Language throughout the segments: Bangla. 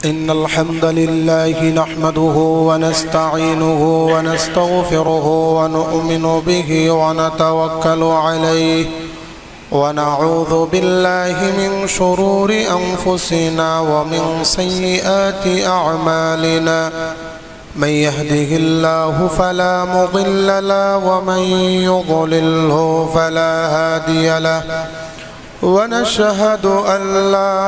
إن الحمد لله نحمده ونستعينه ونستغفره ونؤمن به ونتوكل عليه ونعوذ بالله من شرور أنفسنا ومن سيئات أعمالنا من يهده الله فلا مضل له ومن يضلله فلا هادي له ونشهد أن لا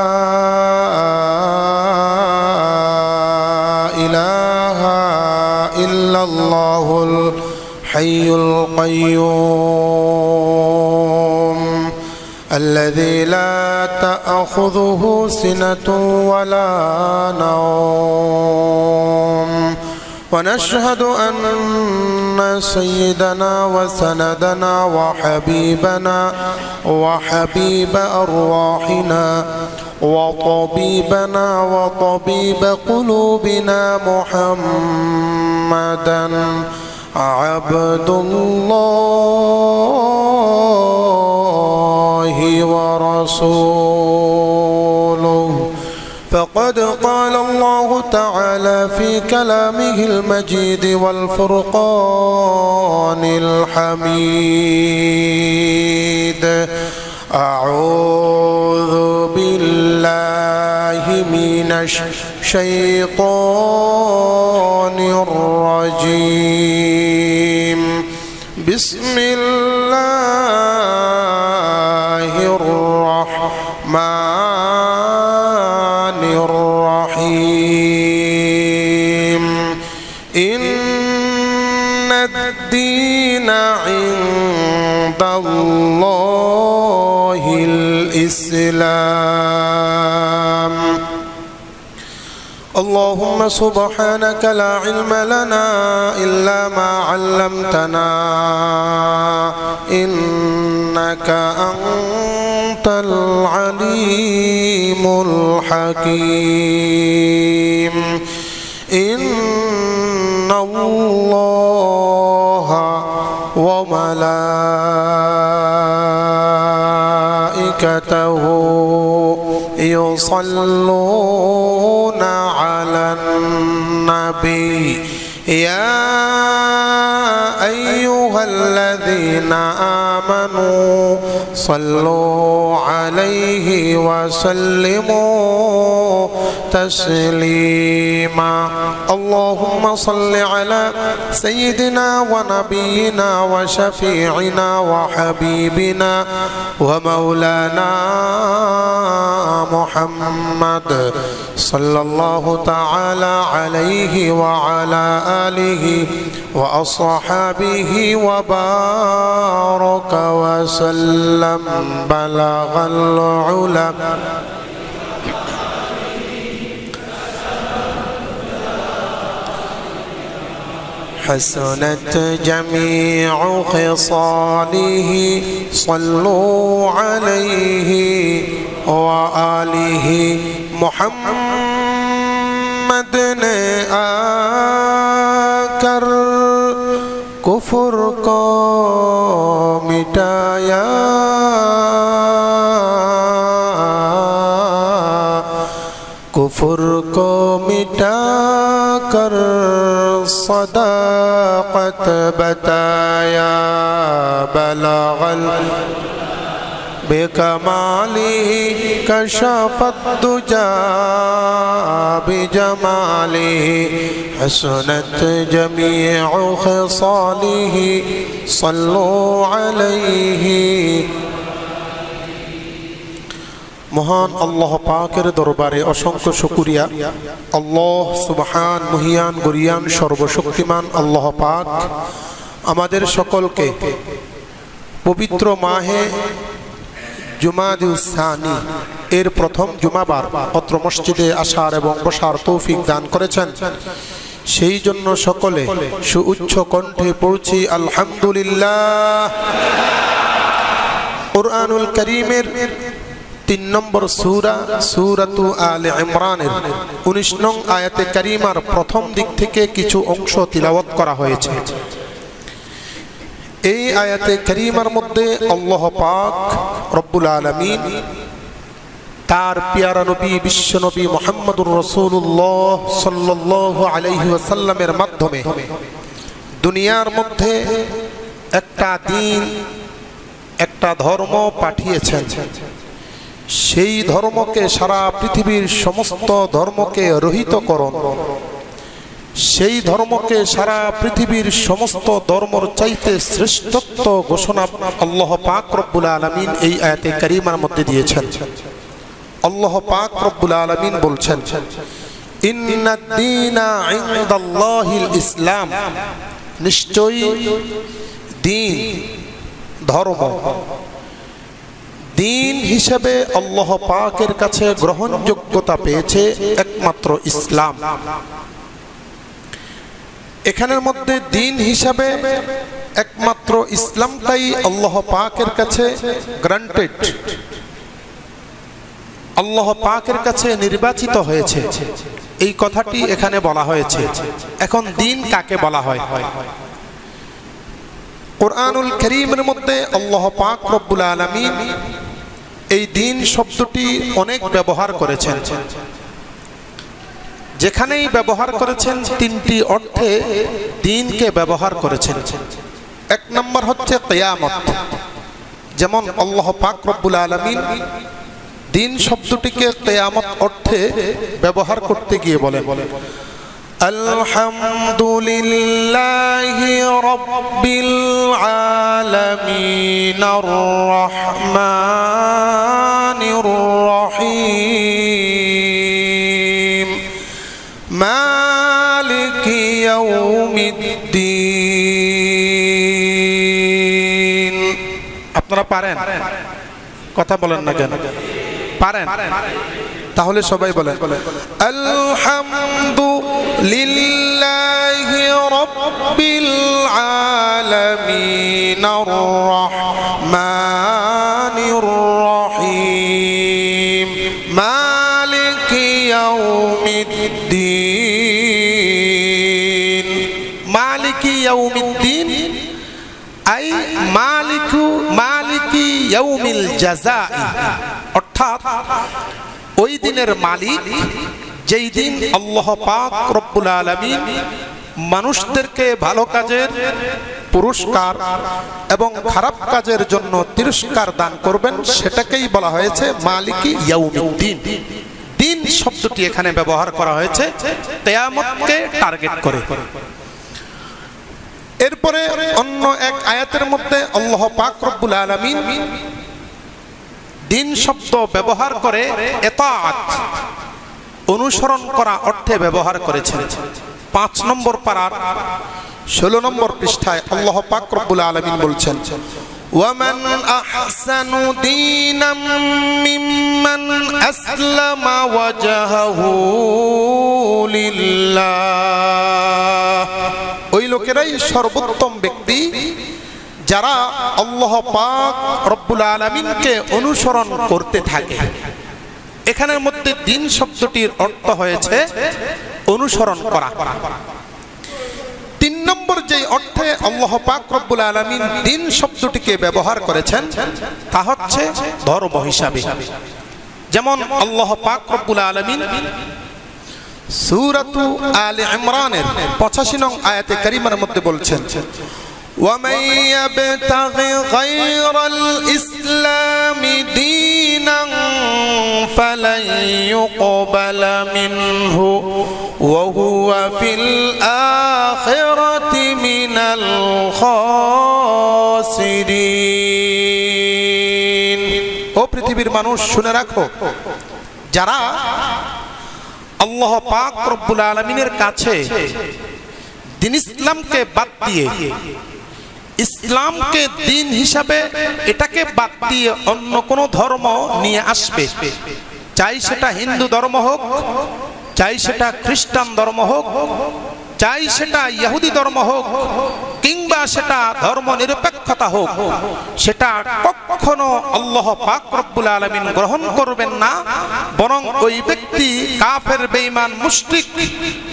إله إلا الله الحي القيوم الذي لا تأخذه سنة ولا نوم ونشهد أن سيدنا وسندنا وحبيبنا وحبيب أرواحنا وطبيبنا وطبيب قلوبنا محمدا عبد الله ورسوله فقد قال الله تعالى في كلامه المجيد والفرقان الحميد أعوذ بالله من الشيطان الرجيم بسم الله الرحمن الرحيم إن الدين عند الله الإسلام اللهم سبحانك لا علم لنا إلا ما علمتنا إنك أنت العليم الحكيم إن الله وملائكته يصلون على النبي يا أيها الذين آمنوا صلوا عليه وسلموا تسليما اللهم صل على سيدنا ونبينا وشفيعنا وحبيبنا ومولانا محمد صلى الله تعالى عليه وعلى آله وأصحابه وبارك وسلم بلغ العلا حسنت جميع خصاله صلوا عليه وآله محمد نے آکر کفر کو مٹایا کفر کو مٹا کر صداقت بتایا بلغ بکماله کشف الدجى بجماله حسنت جميع خصاله صلوا عليه মহান আল্লাহ পাকের দরবারে অসংখ্য শুকরিয়া আল্লাহ সুবহান মুহিয়ান গরিয়ান সর্বশক্তিমান আল্লাহ পাক আমাদের সকলকে পবিত্র মাহে জুমাদুস সানি এর প্রথম জুমাবার অত্র মসজিদে আসার এবং বসার তৌফিক দান করেছেন সেই জন্য সকলে সুউচ্চ কণ্ঠে পড়ছি আলহামদুলিল্লাহ কুরআনুল কারীমের 3 নম্বর সূরা সূরাতু আলে ইমরানের 19 নং আয়াতে কারীমার প্রথম দিক থেকে কিছু অংশ তিলাওয়াত করা হয়েছে এই আয়াতে কারীমার মধ্যে আল্লাহ পাক রব্বুল আলামিন তার পেয়ারা নবী বিশ্ব নবী মুহাম্মদুর রাসূলুল্লাহ সাল্লাল্লাহু আলাইহি ওয়াসাল্লামের মাধ্যমে দুনিয়ার মধ্যে একটা দ্বীন, একটা ধর্ম পাঠিয়েছেন। সেই ধর্মকে সারা পৃথিবীর সমস্ত ধর্মকে রহিত করুন। সেই ধর্মকে সারা পৃথিবীর সমস্ত ধর্মের চাইতে শ্রেষ্ঠত্ব ঘোষণা আল্লাহ পাক রব্বুল আলামিন এই আয়াতে কারিমার মধ্যে দিয়েছেন। আল্লাহ পাক রব্বুল আলামিন বলছেন, ইন্নাদ দীনা ইনদাল্লাহিল ইসলাম, নিশ্চয়ই দ্বীন ধর্ম দ্বীন হিসেবে আল্লাহ পাকের কাছে গ্রহণযোগ্যতা পেয়েছে একমাত্র ইসলাম। এখানের মধ্যে দ্বীন হিসাবে একমাত্র ইসলামটাই আল্লাহ পাকের কাছে গ্রান্টেড, আল্লাহ পাকের কাছে নির্বাচিত হয়েছে, এই কথাটি এখানে বলা হয়েছে। এখন দ্বীন কাকে বলা হয়? কুরআনুল কারীমের মধ্যে আল্লাহ পাক রব্বুল আলামিন এই দ্বীন শব্দটি অনেক ব্যবহার করেছেন। যেখানেই ব্যবহার করেছেন তিনটি অর্থে দ্বীনকে ব্যবহার করেছেন। এক নম্বর হচ্ছে কিয়ামত, যেমন আল্লাহ পাক রব্বুল আলামিন দ্বীন শব্দটিকে কিয়ামত অর্থে ব্যবহার করতে গিয়ে বলেন, আলহামদুলিল্লাহি রাব্বিল আলামিন আর রহমানির রহিম মালিকি ইয়াউমিদ্দিন। আপনারা পারেন? কথা বলেন না কেন? পারেন? তাহলে সবাই বলেন, আলহামদুলিল্লাহি রাব্বিল আলামিন আর রহমানির রহিম মালিকি ইয়াউমিদ্দিন। মালিকি ইয়াউমিদ্দিন আই মালিকি ইয়াউমিল জাযাই, অর্থাৎ ওই দিনের মালিক যেই দিন আল্লাহ পাক রব্বুল আলামিন মানুষদেরকে ভালো কাজের পুরস্কার এবং খারাপ কাজের জন্য তিরস্কার দান করবেন, সেটাকেই বলা হয়েছে মালিকি ইয়াউমিদ্দিন। দিন শব্দটি এখানে ব্যবহার করা হয়েছে কিয়ামতকে টার্গেট করে। এরপরে অন্য এক আয়াতের মধ্যে আল্লাহ পাক রব্বুল আলামিন দিন শব্দ ব্যবহার করে ইতাআত, অনুসরণ করা অর্থে ব্যবহার করেছেন। 5 নম্বর পারার 16 নম্বর পৃষ্ঠায় আল্লাহ পাক রব্বুল আলামিন বলছেন, ওয়ামান আহসানু দীনাম মিম্মান আসলামা ওয়াজহাহু লিল্লাহ। ওই লোকেরাই সর্বোত্তম ব্যক্তি যারা আল্লাহ পাক রব্বুল আলামিনকে অনুসরণ করতে থাকে। এখানের মধ্যে দ্বীন শব্দটির অর্থ হয়েছে অনুসরণ করা। 3 নম্বর যে অর্থে আল্লাহ পাক রব্বুল আলামিন দ্বীন শব্দটিকে ব্যবহার করেছেন তা হচ্ছে ধর্ম হিসাবে। যেমন আল্লাহ পাক রব্বুল আলামিন সূরাতু আলে ইমরানের 85 নং আয়াতে কারিমার মধ্যে বলছেন, وَمَن يَبْتَغِ غَيْرَ الْإِسْلَامِ دِينًا فَلَن يُقْبَلَ مِنْهُ وَهُوَ فِي الْآخِرَةِ مِنَ الْخَاسِرِينَ। ও পৃথিবীর মানুষ শুনে রাখো, যারা আল্লাহ পাক রব্বুল আলামিনের কাছে দ্বীন ইসলামকে বাদ দিয়ে, ইসলামকে দ্বীন হিসাবে এটাকে বাদ দিয়ে অন্য কোন ধর্ম নিয়ে আসবে, চাই সেটা হিন্দু ধর্ম হোক, চাই সেটা খ্রিস্টান ধর্ম হোক, চাই সেটা ইহুদি ধর্ম হোক, কিংবা সেটা ধর্ম নিরপেক্ষতা হোক, সেটা কখনো আল্লাহ পাক রব্বুল আলামিন গ্রহণ করবেন না। বরং ওই ব্যক্তি কাফের, বেঈমান, মুশরিক,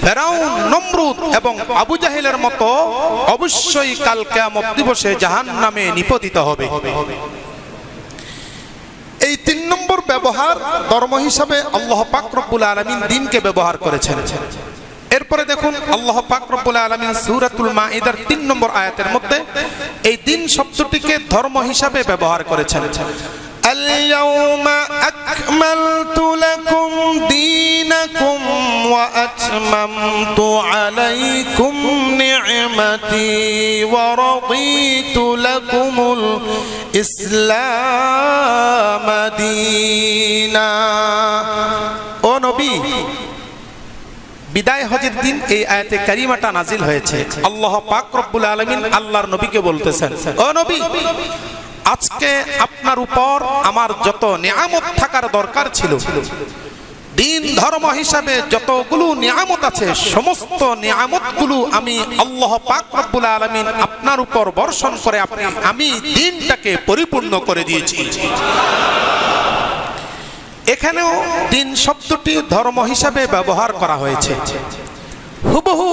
ফেরাউন, নমরুদ এবং আবু জাহেলের মতো অবশ্যই কাল কিয়ামত দিবসে জাহান্নামে নিপতিত হবে। এই 3 নম্বর ব্যবহার ধর্ম হিসাবে আল্লাহ পাক রব্বুল আলামিন দ্বীনকে ব্যবহার করেছেন। এরপরে দেখুন আল্লাহ পাক রব্বুল আলামিন সূরাতুল মাইদার 3 নম্বর আয়াতের মধ্যে এই দ্বীন শব্দটিকে ধর্ম হিসাবে ব্যবহার করেছেন। আল-ইয়াওমা আকমালতু লাকুম দীনাকুম ওয়া আতমামতু আলাইকুম নি'মাতি ওয়া রাদিতু লাকুমুল ইসলাম দীনা। ও নবী, বিদায় হজের দিন এই আয়াতে কারিমাটা নাজিল হয়েছে। আল্লাহ পাক রব্বুল আলামিন আল্লাহর নবীকে বলতেছেন, ও নবী, আজকে আপনার উপর আমার যত নিয়ামত থাকার দরকার ছিল, দিন ধর্ম হিসাবে যতগুলো নিয়ামত আছে, সমস্ত নিয়ামতগুলো আমি আল্লাহ পাক রব্বুল আলামিন আপনার উপর বর্ষণ করে আমি দিনটাকে পরিপূর্ণ করে দিয়েছি। এখানেও দিন শব্দটি ধর্ম হিসাবে ব্যবহার করা হয়েছে। হুবহু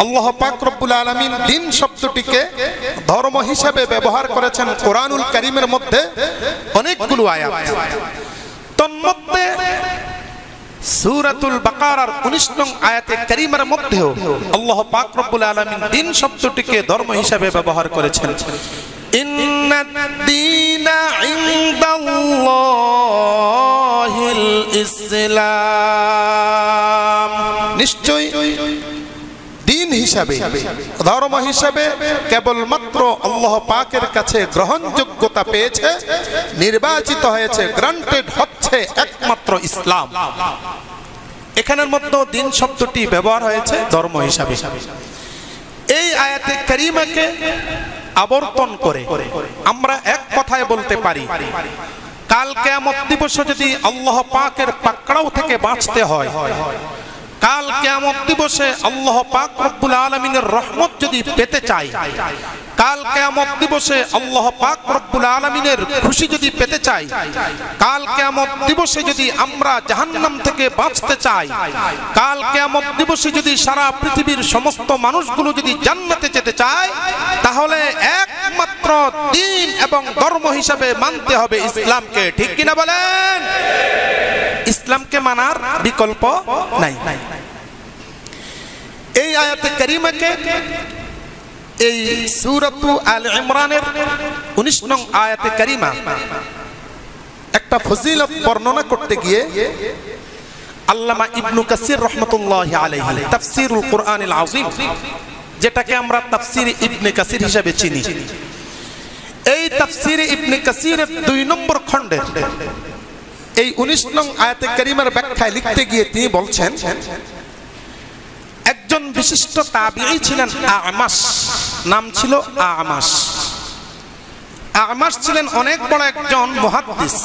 আল্লাহ পাক রব্বুল আলামিন দিন শব্দটিকে ধর্ম হিসাবে ব্যবহার করেছেন কোরআনুল কারীমের মধ্যে অনেকগুলো আয়াত। তন্মধ্যে সূরাতুল বাকারার 19 নং আয়াতে কারীমার মধ্যেও আল্লাহ পাক রব্বুল আলামিন দিন শব্দটিকে ধর্ম হিসাবে ব্যবহার করেছেন। ইন্নাদ-দীনা ইনদাল্লাহিল ইসলাম, নিশ্চয়ই দিন হিসাবে ধর্ম হিসাবে কেবলমাত্র আল্লাহ পাকের কাছে গ্রহণযোগ্যতা পেয়েছে, নির্বাচিত হয়েছে, গ্রান্টেড হচ্ছে একমাত্র ইসলাম। এখানের মধ্যে দিন শব্দটি ব্যবহার হয়েছে ধর্ম হিসাবে। এই আয়াতে কারিমাকে আবর্তন করে আমরা এক কথায় বলতে পারি, কাল কিয়ামত দিবসে যদি আল্লাহ পাকের পাকড়াও থেকে বাঁচতে হয়, কাল কিয়ামত দিবসে আল্লাহ পাক রব্বুল আলামিনের রহমত যদি পেতে চাই, কাল কিয়ামত দিবসে আল্লাহ পাক রব্বুল আলামিনের খুশি যদি পেতে চাই, কাল কিয়ামত দিবসে যদি আমরা জাহান্নাম থেকে বাঁচতে চাই, কাল কিয়ামত দিবসে যদি সারা পৃথিবীর সমস্ত মানুষগুলো যদি জান্নাতে যেতে চায়, তাহলে একমাত্র দ্বীন এবং ধর্ম হিসাবে মানতে হবে ইসলামকে। ঠিক কিনা বলেন? ইসলামকে মানার বিকল্প নাই। এই আয়াতে কারিমাকে এই সূরাতু আল ইমরানের 19 নং আয়াতে কারিমা একটা ফজিলত বর্ণনা করতে গিয়ে আল্লামা ইবনে কাসির রাহমাতুল্লাহি আলাইহি তাফসীরুল কুরআনিল আযীম, যেটাকে আমরা তাফসীর ইবনে কাসির হিসেবে চিনি, এই তাফসীর ইবনে কাসিরের 2 নম্বর খণ্ডের এই 19 নং আয়াতে কারিমার ব্যাখ্যায় লিখতে গিয়ে তিনি বলছেন, একজন বিশিষ্ট তাবিঈ ছিলেন আমাশ, নাম ছিল আমাশ। আমাশ ছিলেন অনেক বড় একজন মুহাদ্দিস।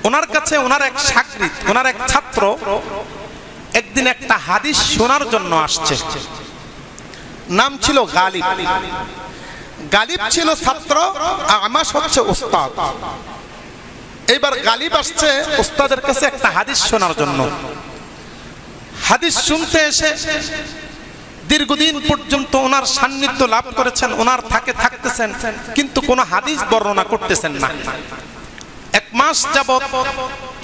ওনার কাছে ওনার এক শাগরিদ, ওনার এক ছাত্র একদিন একটা হাদিস শোনার জন্য আসছে। নাম ছিল গালিব। গালিব ছিল ছাত্র, আমাশ হচ্ছে উস্তাদ। এবার গালিব আসছে উস্তাদের কাছে একটা হাদিস শোনার জন্য। হাদিস শুনতে এসে দীর্ঘদিন পর্যন্ত ওনার সান্নিধ্য লাভ করেছেন, ওনার থাকতেছেন, কিন্তু কোনো হাদিস বর্ণনা করতেছেন না। 1 মাস যাবত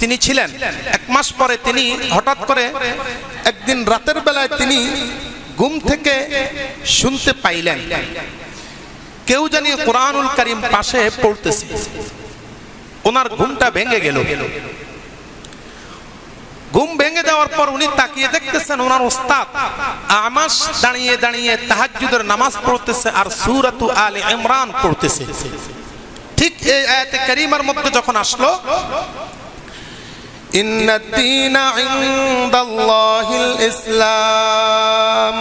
তিনি ছিলেন। 1 মাস পরে তিনি হঠাৎ করে একদিন রাতের বেলায় তিনি ঘুম থেকে শুনতে পাইলেন কেউ জানি কোরআনুল কারীম পাশে পড়তেছে। ওনার ঘুমটা ভেঙে গেল। ঘুম ভেঙে যাওয়ার পর উনি তাকিয়ে দেখতেছেন ওনার উস্তাদ আমাশ দাঁড়িয়ে দাঁড়িয়ে তাহাজ্জুদের নামাজ পড়তেছে আর সূরাতু আলে ইমরান পড়তেছে। ঠিক এই আয়াতে কারিমার মধ্যে যখন আসলো, ইন্নাদ-দীনা ইনদাল্লাহিল ইসলাম,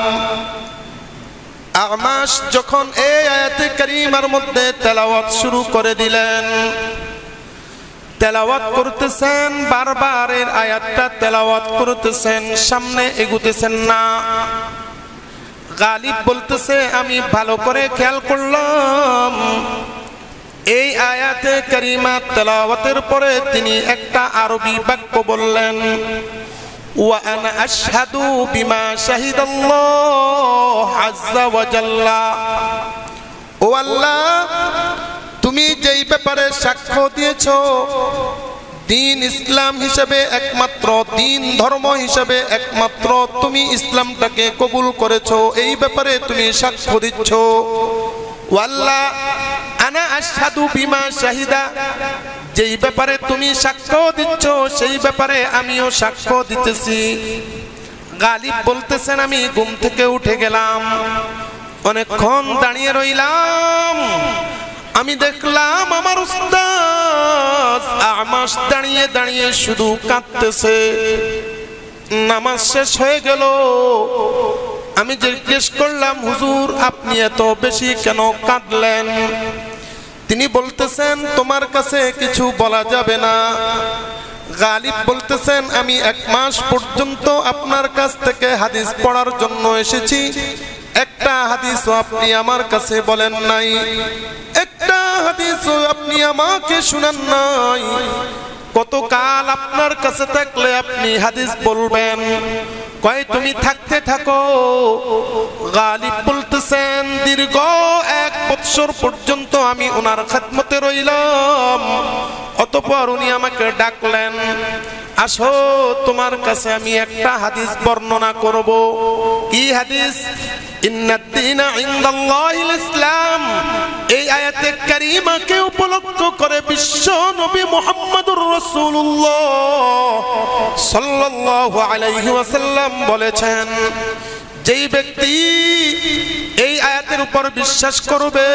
আমাশ যখন এই আয়াতে কারিমার মধ্যে তেলাওয়াত শুরু করে দিলেন, তেলাওয়াত করতেছেন, বারবার এর আয়াতটা তেলাওয়াত করতেছেন, সামনে এগুতেছেন না। গালিব বলতেছে, আমি ভালো করে খেয়াল করলাম এই আয়াতে কারিমা তেলাওয়াতের পরে তিনি একটা আরবি বাক্য বললেন, ওয়া আনা আশহাদু বিমা শাহিদাল্লাহু আযজা ওয়া জাল্লা। ও আল্লাহ, তুমি যেই ব্যাপারে সাক্ষ্য দিয়েছো দিন ইসলাম হিসেবে একমাত্র দিন ধর্ম হিসেবে একমাত্র তুমি ইসলামটাকে কবুল করেছো, এই ব্যাপারে তুমি সাক্ষ্য দিচ্ছ। ওয়াল্লাহ আনা আশহাদু বিমা শাহিদা, যেই ব্যাপারে তুমি সাক্ষ্য দিচ্ছ সেই ব্যাপারে আমিও সাক্ষ্য দিতেছি। গালিব বলতেছেন আমি ঘুম থেকে উঠে গেলাম, অনেকক্ষণ দাঁড়িয়ে রইলাম, আমি দেখলাম আমার উস্তাদ আমাস দাঁড়িয়ে দাঁড়িয়ে শুধু কাঁদতেছে। নামাজ শেষ হয়ে গেল, আমি জিজ্ঞেস করলাম হুজুর আপনি এত বেশি কেন কাঁদলেন? তিনি বলতেছেন তোমার কাছে কিছু বলা যাবে না। গালিব বলতেছেন আমি 1 মাস পর্যন্ত আপনার কাছ থেকে হাদিস পড়ার জন্য এসেছি, একটা হাদিসও আপনি আমার কাছে বলেন নাই, একটা হাদিসও আপনি আমাকে শুনান নাই। কতকাল আপনার কাছে থাকলে আপনি হাদিস বলবেন? কয় তুমি থাকতে থাকো। গালিব বলতেছেন দীর্ঘ 1 বছর পর্যন্ত আমি ওনার খেদমতে রইলাম। অতঃপর উনি আমাকে ডাকলেন, আসো তোমার কাছে আমি একটা হাদিস বর্ণনা করব। কি হাদিস? ইন্নাদ দীনা ইনদাল্লাহিল ইসলাম। এই আয়াতে কারীমাকে উপলক্ষ করে বিশ্ব নবী মুহাম্মদুর রাসূলুল্লাহ সাল্লাল্লাহু আলাইহি ওয়াসাল্লাম বলেছেন, যেই ব্যক্তি এই আয়াতের উপর বিশ্বাস করবে,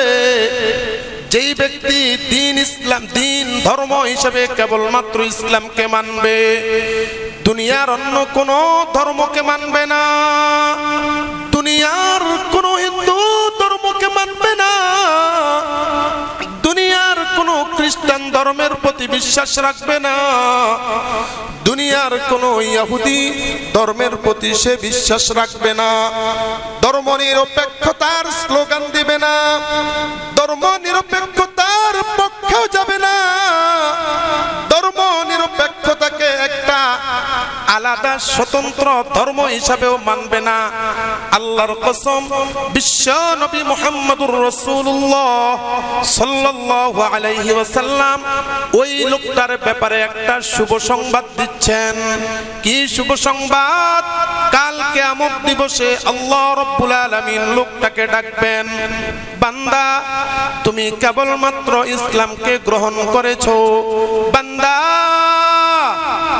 যেই ব্যক্তি দিন ইসলাম দিন ধর্ম হিসেবে কেবলমাত্র ইসলামকে মানবে, দুনিয়ার অন্য কোন ধর্মকে মানবে না, দুনিয়ার কোন হিন্দু ধর্মকে মানবে না, দুনিয়ার কোন খ্রিস্টান ধর্মের প্রতি বিশ্বাস রাখবে না, দুনিয়ার কোন ইহুদি ধর্মের প্রতি সে বিশ্বাস রাখবে না, ধর্ম নিরপেক্ষতার স্লোগান দিবে না, ধর্ম নিরপেক্ষতার পক্ষেও যাবে না, ধর্ম নিরপেক্ষতাকে একটা আলাদা স্বতন্ত্র ধর্ম হিসাবেও মানবে না। আল্লাহর কসম, বিশ্ব নবী মুহাম্মদুর রাসূলুল্লাহ সাল্লাল্লাহু আলাইহি ওয়াসাল্লাম ওই লোকটার ব্যাপারে একটা শুভ সংবাদ দিচ্ছেন। কি শুভ সংবাদ? কাল কিয়ামত দিবসে আল্লাহ রাব্বুল আলামিন লোকটাকে ডাকবেন, বান্দা তুমি কেবলমাত্র ইসলামকে গ্রহণ করেছো, বান্দা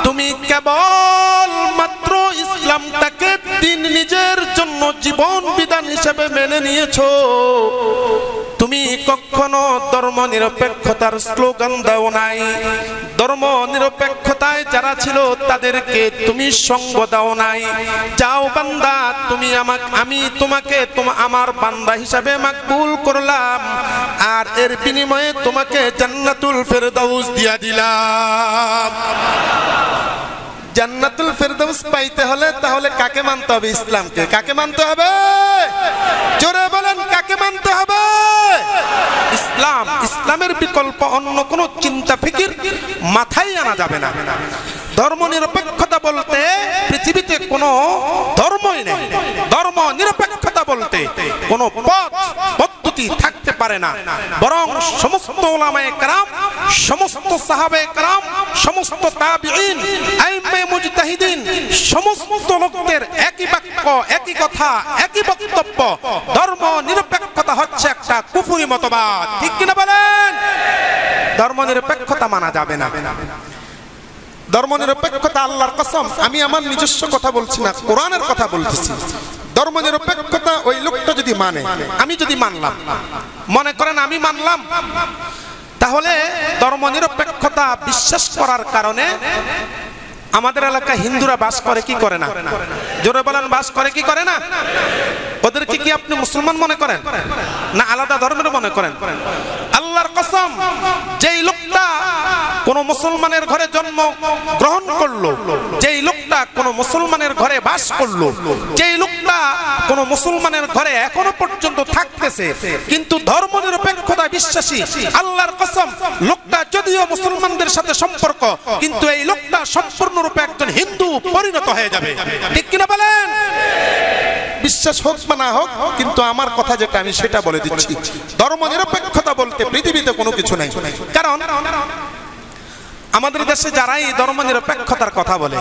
তুমি কেবলমাত্র ইসলামটাকে দিন নিজের জন্য জীবন বিধান হিসেবে মেনে নিয়েছো, তুমি কখনো ধর্ম নিরপেক্ষতার স্লোগান দাও নাই, ধর্ম নিরপেক্ষতায় যারা ছিল তাদেরকে তুমি সঙ্গ দাও নাই। যাও বান্দা, আমি তোমাকে আমার বান্দা হিসাবে মাকবুল করলাম, আর এর বিনিময়ে তোমাকে জান্নাতুল ফেরদাউস দিয়া দিলাম। জান্নাতুল ফেরদাউস পাইতে হলে তাহলে কাকে মানতে হবে? ইসলামকে। কাকে মানতে হবে? জোরে বলেন, কাকে মানতে হবে? ইসলাম। ইসলামের বিকল্প অন্য কোন চিন্তা ফিকির মাথায় আনা যাবে না। ধর্ম নিরপেক্ষতা বলতে পৃথিবীতে কোনো ধর্মই নেই। ধর্ম নিরপেক্ষতা বলতে কোনো পথ পদ্ধতি থাকতে পারে না, বরং সমস্ত উলামায়ে কেরাম, সমস্ত সাহাবায়ে কেরাম, সমস্ত তাবিঈন, আইম্মায়ে মুজতাহিদিন, সমস্ত লোকদের একই বাক্য, একই কথা, একই বক্তব্য, ধর্ম নিরপেক্ষতা হচ্ছে একটা কুফরি মতবাদ। ঠিক কিনা বলেন? ধর্ম নিরপেক্ষতা মানা যাবে না। ধর্ম নিরপেক্ষতা, আল্লাহর কসম, আমি আমার নিজস্ব কথা বলছি না, কোরআনের কথা বলতেছি। ধর্ম নিরপেক্ষতা ওই লোকটা যদি মানে, আমি যদি মানলাম, মনে করেন আমি মানলাম, তাহলে ধর্ম নিরপেক্ষতা বিশ্বাস করার কারণে আমাদের এলাকায় হিন্দুরা বাস করে কি করে না? জোরে বলেন, বাস করে কি করে না? ওদেরকে কি আপনি মুসলমান মনে করেন না আলাদা ধর্মের মনে করেন? আল্লাহর কসম, যেই লোকটা কোন মুসলমানের ঘরে জন্ম গ্রহণ করলো, যেই লোকটা কোন মুসলমানের ঘরে বাস করলো, যেই লোকটা কোন মুসলমানের ঘরে এখনো পর্যন্ত থাকতেছে, কিন্তু ধর্ম নিরপেক্ষতা বিশ্বাসী, আল্লাহর কসম, লোকটা যদিও মুসলমানদের সাথে সম্পর্ক, কিন্তু এই লোকটা সম্পূর্ণরূপে একজন হিন্দু পরিণত হয়ে যাবে। ঠিক কিনা বলেন? বিশ্বাস হোক বা না হোক, কিন্তু আমার কথা যেটা আমি সেটা বলে দিচ্ছি, ধর্ম নিরপেক্ষতা বলতে পৃথিবীতে কোনো কিছু নেই। কারণ আমাদের দেশে যারাই ধর্ম নিরপেক্ষতার কথা বলে,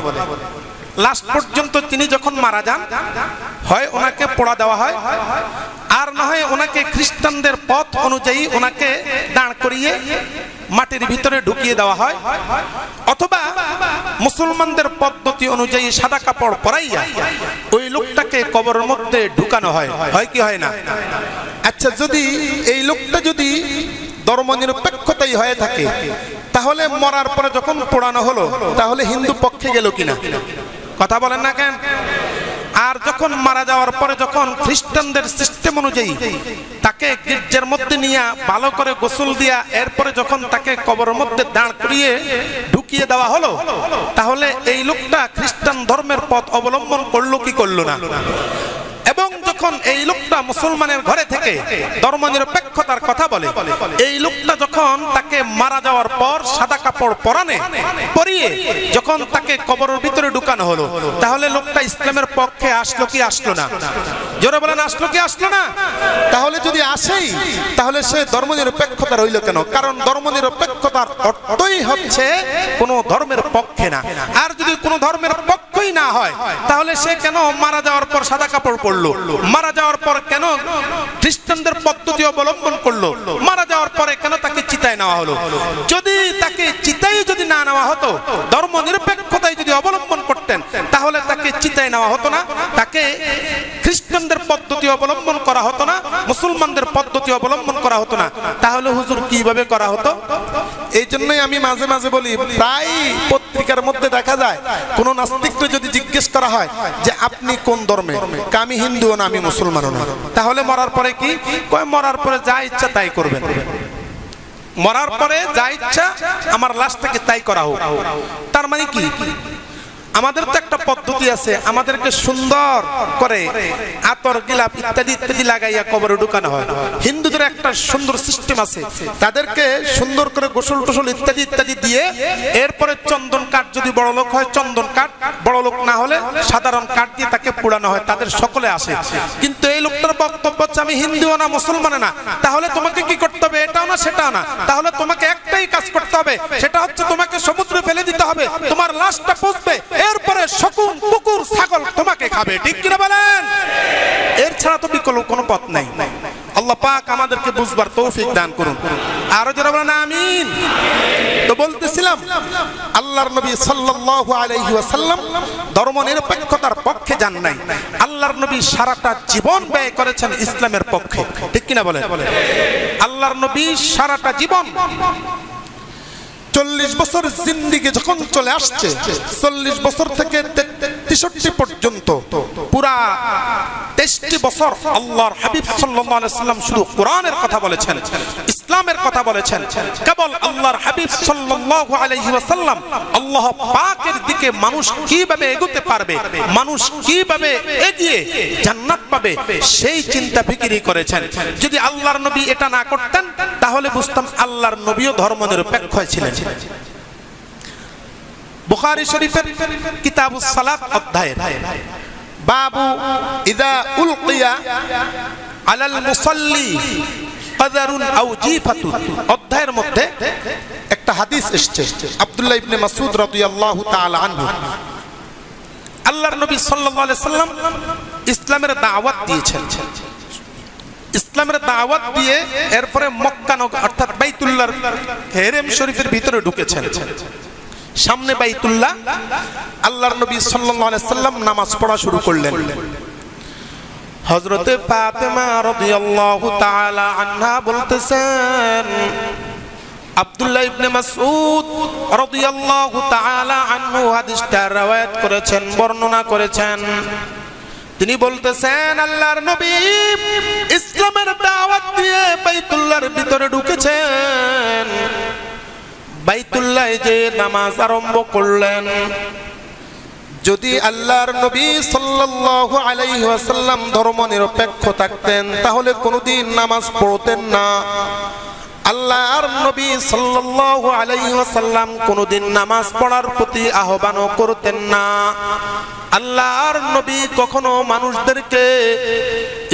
লাস্ট পর্যন্ত তিনি যখন মারা যান, হয় ওনাকে পোড়া দেওয়া হয়, আর না হয় ওনাকে খ্রিস্টানদের পথ অনুযায়ী ওনাকে দাঁড় করিয়ে মাটির ভিতরে ঢুকিয়ে দেওয়া হয়, অথবা মুসলমানদের পদ্ধতি অনুযায়ী সাদা কাপড় পরাইয়া ওই লোকটাকে কবরের মধ্যে ঢুকানো হয়। হয় কি হয় না? আচ্ছা, যদি এই লোকটা যদি ধর্ম নিরপেক্ষতাই হয়ে থাকে, তাহলে মরার পরে যখন পোড়ানো হলো, তাহলে হিন্দু পক্ষে গেল কিনা? কথা বলেন না কেন? আর যখন মারা যাওয়ার পরে যখন খ্রিস্টানদের সিস্টেম অনুযায়ী তাকে গির্জার মধ্যে নিয়ে ভালো করে গোসল দিয়া এরপরে যখন তাকে কবরের মধ্যে দাঁড় করিয়ে ঢুকিয়ে দেওয়া হলো, তাহলে এই লোকটা খ্রিস্টান ধর্মের পথ অবলম্বন করলো কি করলো না? এবং যখন এই লোকটা মুসলমানের ঘরে থেকে ধর্ম নিরপেক্ষতার কথা বলে, এই লোকটা যখন তাকে মারা যাওয়ার পর সাদা কাপড় পরিয়ে যখন তাকে কবরের ভিতরে ঢুকানো হলো, তাহলে লোকটা ইসলামের পক্ষে আসলো কি আসলো না? জোরে বলেন, আসলো কি আসলো না? তাহলে যদি আসেই, তাহলে সে ধর্ম নিরপেক্ষতা রইল কেন? কারণ ধর্ম নিরপেক্ষতার অর্থই হচ্ছে কোন ধর্মের পক্ষে না। আর যদি কোন ধর্মের পক্ষই না হয়, তাহলে সে কেন মারা যাওয়ার পর সাদা কাপড় পরলো? মারা যাওয়ার পর কেন খ্রিস্টানদের পদ্ধতি অবলম্বন করলো? মারা যাওয়ার পরে কেন তাকে চিতায় নেওয়া হলো? যদি তাকে চিতায় যদি না নেওয়া হতো, ধর্ম নিরপেক্ষতায় যদি অবলম্বন করতেন, তাহলে তাকে চিতায় নেওয়া হতো না, তাকে খ্রিস্টানদের পদ্ধতি অবলম্বন করা হতো না, মুসলমানদের পদ্ধতি অবলম্বন করা হতো না। তাহলে হুজুর কিভাবে করা হতো? এই জন্যই আমি মাঝে মাঝে বলি, প্রায় পত্রিকার মধ্যে দেখা যায় কোন নাস্তিককে যদি জিজ্ঞেস করা হয় যে আপনি কোন ধর্মে, আমি হিন্দু না, আমি মুসলমানও না, তাহলে মরার পরে কি কয়? মরার পরে যা ইচ্ছা তাই করবেন, মরার পরে যা ইচ্ছা আমার লাশটাকে তাই করা হোক। তার মানে কি? আমাদের তো একটা পদ্ধতি আছে, আমাদেরকে সুন্দর করে আতর গিলাপ ইত্যাদি ইত্যাদি লাগাইয়া কবরে ঢুকানো হয়। হিন্দুদের একটা সুন্দর সিস্টেম আছে, তাদেরকে সুন্দর করে গোসল টোসল ইত্যাদি ইত্যাদি দিয়ে এরপরে চন্দন কাঠ, যদি বড় লোক হয় চন্দন কাঠ, বড় লোক না হলে সাধারণ কাঠ দিয়ে তাকে পোড়ানো হয়। তাদের সকলে আসে, কিন্তু এই লোকটার বক্তব্য হচ্ছে আমি হিন্দু না, মুসলমান না। তাহলে তোমাকে কি করতে হবে? এটাও না সেটাও না, তাহলে তোমাকে একটাই কাজ করতে হবে, সেটা হচ্ছে তোমাকে সমুদ্রে ফেলে দিতে হবে, তোমার লাশটা পচবে, এরপরে শকুন কুকুর ছাগল তোমাকে খাবে। ঠিক কিনা বলেন? এর ছাড়া তো বিকল্প কোনো পথ নাই। আল্লাহ পাক আমাদেরকে বুঝবার তৌফিক দান করুন। আরো যারা বলেন আমিন। তো বলতেছিলাম, আল্লাহর নবী সাল্লাল্লাহু আলাইহি ওয়াসাল্লাম ধর্ম নিরপেক্ষতার পক্ষে যান নাই, আল্লাহর নবী সারাটা জীবন ব্যয় করেছেন ইসলামের পক্ষে। ঠিক কিনা বলেন? আল্লাহর নবী সারাটা জীবন 40 বছর জিন্দেগি যখন চলে আসছে, 40 বছর থেকে 63 পর্যন্ত পুরা 23 বছর আল্লাহর হাবিব সাল্লাল্লাহু আলাইহি ওয়াসাল্লাম শুধু কোরআনের কথা বলেছেন, ইসলামের কথা বলেছেন। কেবল আল্লাহর হাবিব সাল্লাল্লাহু আলাইহি ওয়াসাল্লাম আল্লাহ পাকের দিকে মানুষ কিভাবে এগোতে পারবে, মানুষ কিভাবে এগিয়ে জান্নাত পাবে, সেই চিন্তা ফিকিরি করেছেন। যদি আল্লাহর নবী এটা না করতেন, তাহলে বুঝতাম আল্লাহর নবীও ধর্ম নিরপেক্ষ ছিলেন। বুখারী শরীফের কিতাবুস সালাত অধ্যায়ের বাবু ইযা উলকিয়া আলাল মুসাল্লি কাদারুন আও জিফাতুন অধ্যায়ের মধ্যে একটা হাদিস এসেছে, আব্দুল্লাহ ইবনে মাসউদ রাদিয়াল্লাহু তাআলা আনহু। আল্লাহর নবী সাল্লাল্লাহু আলাইহি সাল্লাম ইসলামের দাওয়াত দিয়েছেন, ইসলামের দাওয়াত দিয়ে এরপরে মক্কা নগর অর্থাৎ বাইতুল্লাহর হেরেম শরীফের ভিতরে ঢুকেছেন। সামনে বাইতুল্লাহ, আল্লাহর নবী সাল্লাল্লাহু আলাইহি সাল্লাম নামাজ পড়া শুরু করলেন। হযরতে ফাতেমা রাদিয়াল্লাহু তাআলা আনহা বলতেছেন, আব্দুল্লাহ ইবনে মাসউদ রাদিয়াল্লাহু তাআলা আনহু হাদিসটা রওয়ায়াত করেছেন, বর্ণনা করেছেন। তিনি বলতেছেন, আল্লাহর নবী ইসলামের দাওয়াত দিয়ে বাইতুল্লাহর ভিতরে ঢুকেছেন। বাইতুল্লাহে যে নামাজ আরম্ভ করলেন, যদি আল্লাহর নবী সাল্লাল্লাহু আলাইহি ওয়াসাল্লাম ধর্ম নিরপেক্ষ থাকতেন, তাহলে কোনোদিন নামাজ পড়তেন না। আল্লাহর নবী সাল্লাল্লাহু আলাইহি ওয়াসাল্লাম কোনদিন নামাজ পড়ার প্রতি আহ্বান করতেন না। আল্লাহর নবী কখনো মানুষদেরকে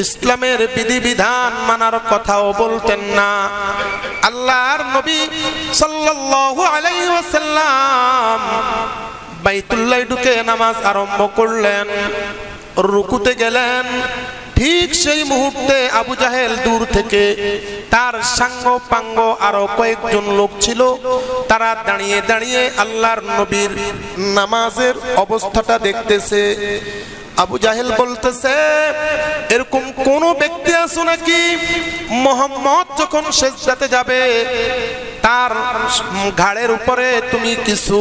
ইসলামের বিধিবিধান মানার কথাও বলতেন না। আল্লাহর নবী সাল্লাল্লাহু আলাইহি ওয়াসাল্লাম বাইতুল্লাহ ঢুকে নামাজ আরম্ভ করলেন, রুকুতে গেলেন। ঠিক সেই মুহূর্তে আবু জাহেল দূর থেকে, তার সাঙ্গ পাঙ্গ আরো কয়েকজন লোক ছিল, তারা দাঁড়িয়ে দাঁড়িয়ে আল্লাহর নবীর নামাজের অবস্থাটা দেখতেছে। আবু জাহেল বলতেছে, এরকম কোন ব্যক্তি আছো নাকি মুহাম্মদ যখন সিজদাতে যাবে তার ঘাড়ের উপরে তুমি কিছু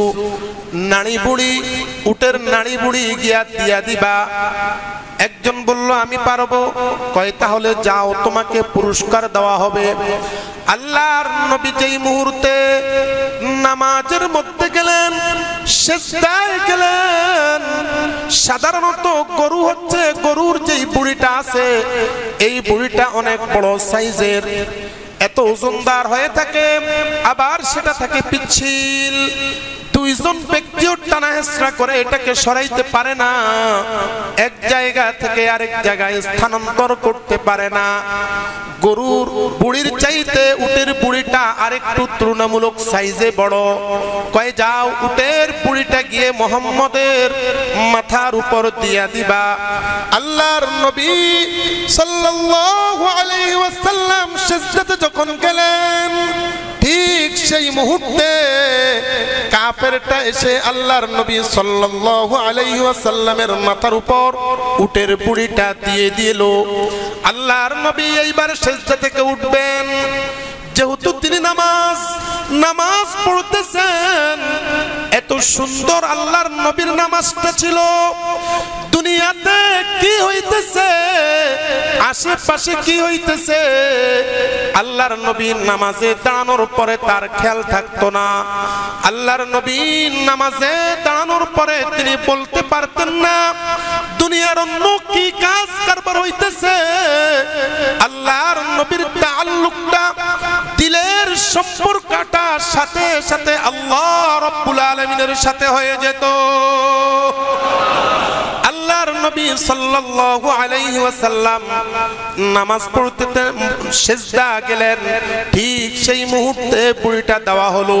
নাড়ি বুড়ি, উটের নাড়ি বুড়ি গিয়া দিয়া দিবা? একজন বলল, আমি পারবো। কয়, তাহলে যাও, তোমাকে পুরস্কার দেওয়া হবে। আল্লাহর নবী যেই মুহূর্তে নামাজের মধ্যে গেলেন, সিজদায় গেলেন, সাধারণত গরু হচ্ছে, গরুর যেই বুড়িটা আছে এই বুড়িটা অনেক বড় সাইজের, এত ওজনদার হয়ে থাকে, আবার সেটা থাকে পিচ্ছিল। দুইজন ব্যক্তিও টানা হেঁচড়া করে এটাকে সরাইতে পারে না, এক জায়গা থেকে আরেক জায়গায় স্থানান্তর করতে পারে না। গরুর বুড়ির চাইতে উটের বুড়িটা আরেকটু তুলনামূলক সাইজে বড়। কয়, যাও, উটের বুড়িটা গিয়ে মুহাম্মদের মাথার উপর দিয়া দিবা। আল্লাহর নবী সাল্লাল্লাহু আলাইহি ওয়াসাল্লাম সিজদাতে যখন গেলেন, ঠিক সেই মুহূর্তে কাফেরটা এসে আল্লাহর নবী সাল্লাল্লাহু আলাইহি ওয়াসাল্লামের মাথার উপর উটের বুড়িটা দিয়ে দিল। আল্লাহর নবী এইবার সিজদা থেকে উঠবেন, যেহেতু তিনি নামাজ পড়তেছেন, এত সুন্দর আল্লাহর নবীর নামাজটা ছিল। দুনিয়াতে কি হইতেছে, আশেপাশে কি হইতেছে, আল্লাহর নবীর নামাজে দাঁড়ানোর পরে তার খেয়াল থাকতো না। আল্লাহর নবী নামাজে দাঁড়ানোর পরে তিনি বলতে পারতেন না দুনিয়ার অন্য কি কাজ কারবার হইতেছে। আল্লাহর নবীর তাআল্লুকটা, দিলের সম্পর্কটা সাথে সাথে আল্লাহ রাব্বুল আলামিনের সাথে হয়ে যেত। আল্লাহর নবী সাল্লাল্লাহু আলাইহি ওয়াসাল্লাম নামাজ পড়তে সিজদা গেলেন, ঠিক সেই মুহূর্তে বুড়িটা দেওয়া হলো।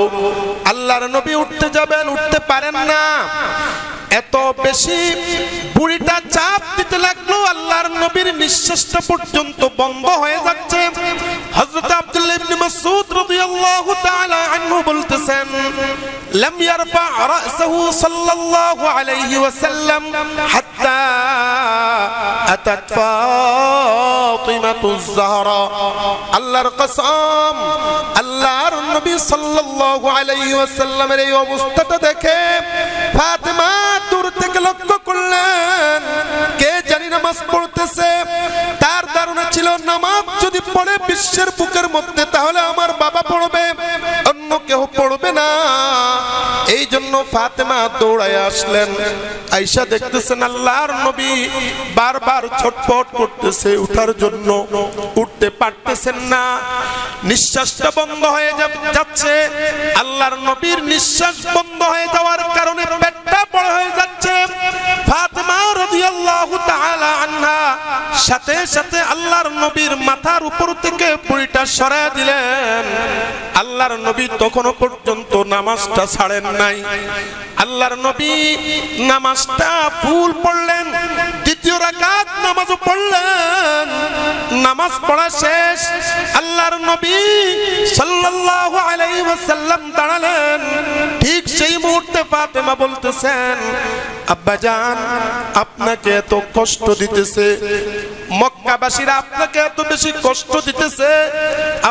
আল্লাহর নবী উঠতে যাবেন, উঠতে পারেন না, এত বেশি বুড়িটা চাপ দিতে লাগলো, আল্লাহর নবীর নিঃশ্বাসটা পর্যন্ত বন্ধ হয়ে যাচ্ছে। হযরত আব্দুল্লাহ ইবনে মাসউদ রাদিয়াল্লাহু তাআলা আনহু বলতেছেন, লাম ইয়ারফা রাসাহু সাল্লাল্লাহু আলাইহি ওয়াসাল্লাম হাত্তা আতাত ফাতিমাতুজ জাহরা। আল্লাহর কসম, আল্লাহর নবী সাল্লাল্লাহু আলাইহি ওয়াসাল্লামের এই অবস্থাটা দেখে ফাতিমা দূর থেকে লক্ষ্য করলেন, কে জানি নামাজ পড়তেছে। তার ধারণা ছিল নামাজ যদি পড়ে বিশ্বের বুকের মধ্যে তাহলে আমার বাবা পড়বে, অন্য কেউ পড়বে না। এই জন্য ফাতেমা দৌড়ায় আসলেন, আয়েশা দেখতেছেন আল্লাহর নবী বারবার ছটফট করতেছে উঠার জন্য, উঠতে পারতেছেন না, নিঃশ্বাসটা বন্ধ হয়ে যাচ্ছে। আল্লাহর নবীর নিঃশ্বাস বন্ধ হয়ে যাওয়ার কারণে পেটটা বড় হয়ে যাচ্ছে। ফাতেমা রাদিয়াল্লাহু তাআলা আনহা সাথে সাথে আল্লাহর নবীর মাথার উপর থেকে বুড়িটা সরায় দিলেন। আল্লাহর নবী তখনও পর্যন্ত নামাজটা ছাড়েন নাই। আল্লাহর নবী নামাজটা ফুল পড়লেন, দ্বিতীয় রাকাত নামাজও পড়লেন। নামাজ পড়া শেষ, আল্লাহর নবী সাল্লাল্লাহু আলাইহি ওয়াসাল্লাম দাঁড়ালেন। ঠিক সেই মুহূর্তে ফাতেমা বলতেছেন, আব্বাজান আপনাকে এত কষ্ট দিতেছে, মক্কাবাসীরা আপনাকে এত বেশি কষ্ট দিতেছে,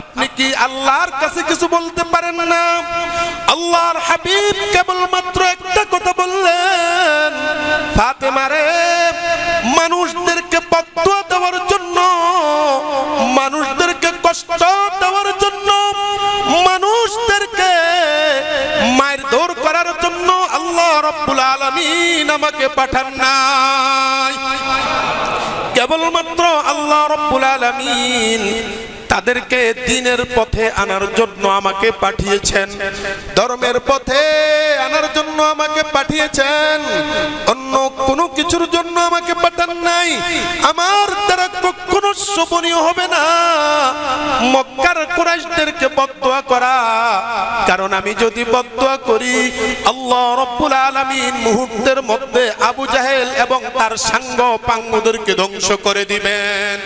আপনি কি আল্লাহর কাছে কিছু বলতে পারেন না? আল্লাহর হাবিব কেবলমাত্র একটা কথা বললেন, ফাতেমা রে, মানুষদেরকে বদদুয়া দেওয়ার জন্য, মানুষদেরকে কষ্ট দেওয়ার জন্য, মানুষদেরকে মারধর করার জন্য আল্লাহ রাব্বুল আলামিন আমাকে পাঠান নাই। কেবলমাত্র আল্লাহ রাব্বুল আলামিন তাদেরকে দ্বীনের পথে আনার জন্য আমাকে পাঠিয়েছেন, ধর্মের পথে আনার জন্য আমাকে পাঠিয়েছেন, অন্য কোনো কিছুর জন্য আমাকে পাঠান নাই। আমার দ্বারা কখনো শোভনীয় হবে না মক্কার কুরাইশদেরকে বদদুয়া করা, কারণ আমি যদি বদদুয়া করি আল্লাহ রাব্বুল আলামিন মুহূর্তের মধ্যে আবু জাহেল এবং তার সাঙ্গ পাঙ্গদেরকে ধ্বংস করে দিবেন।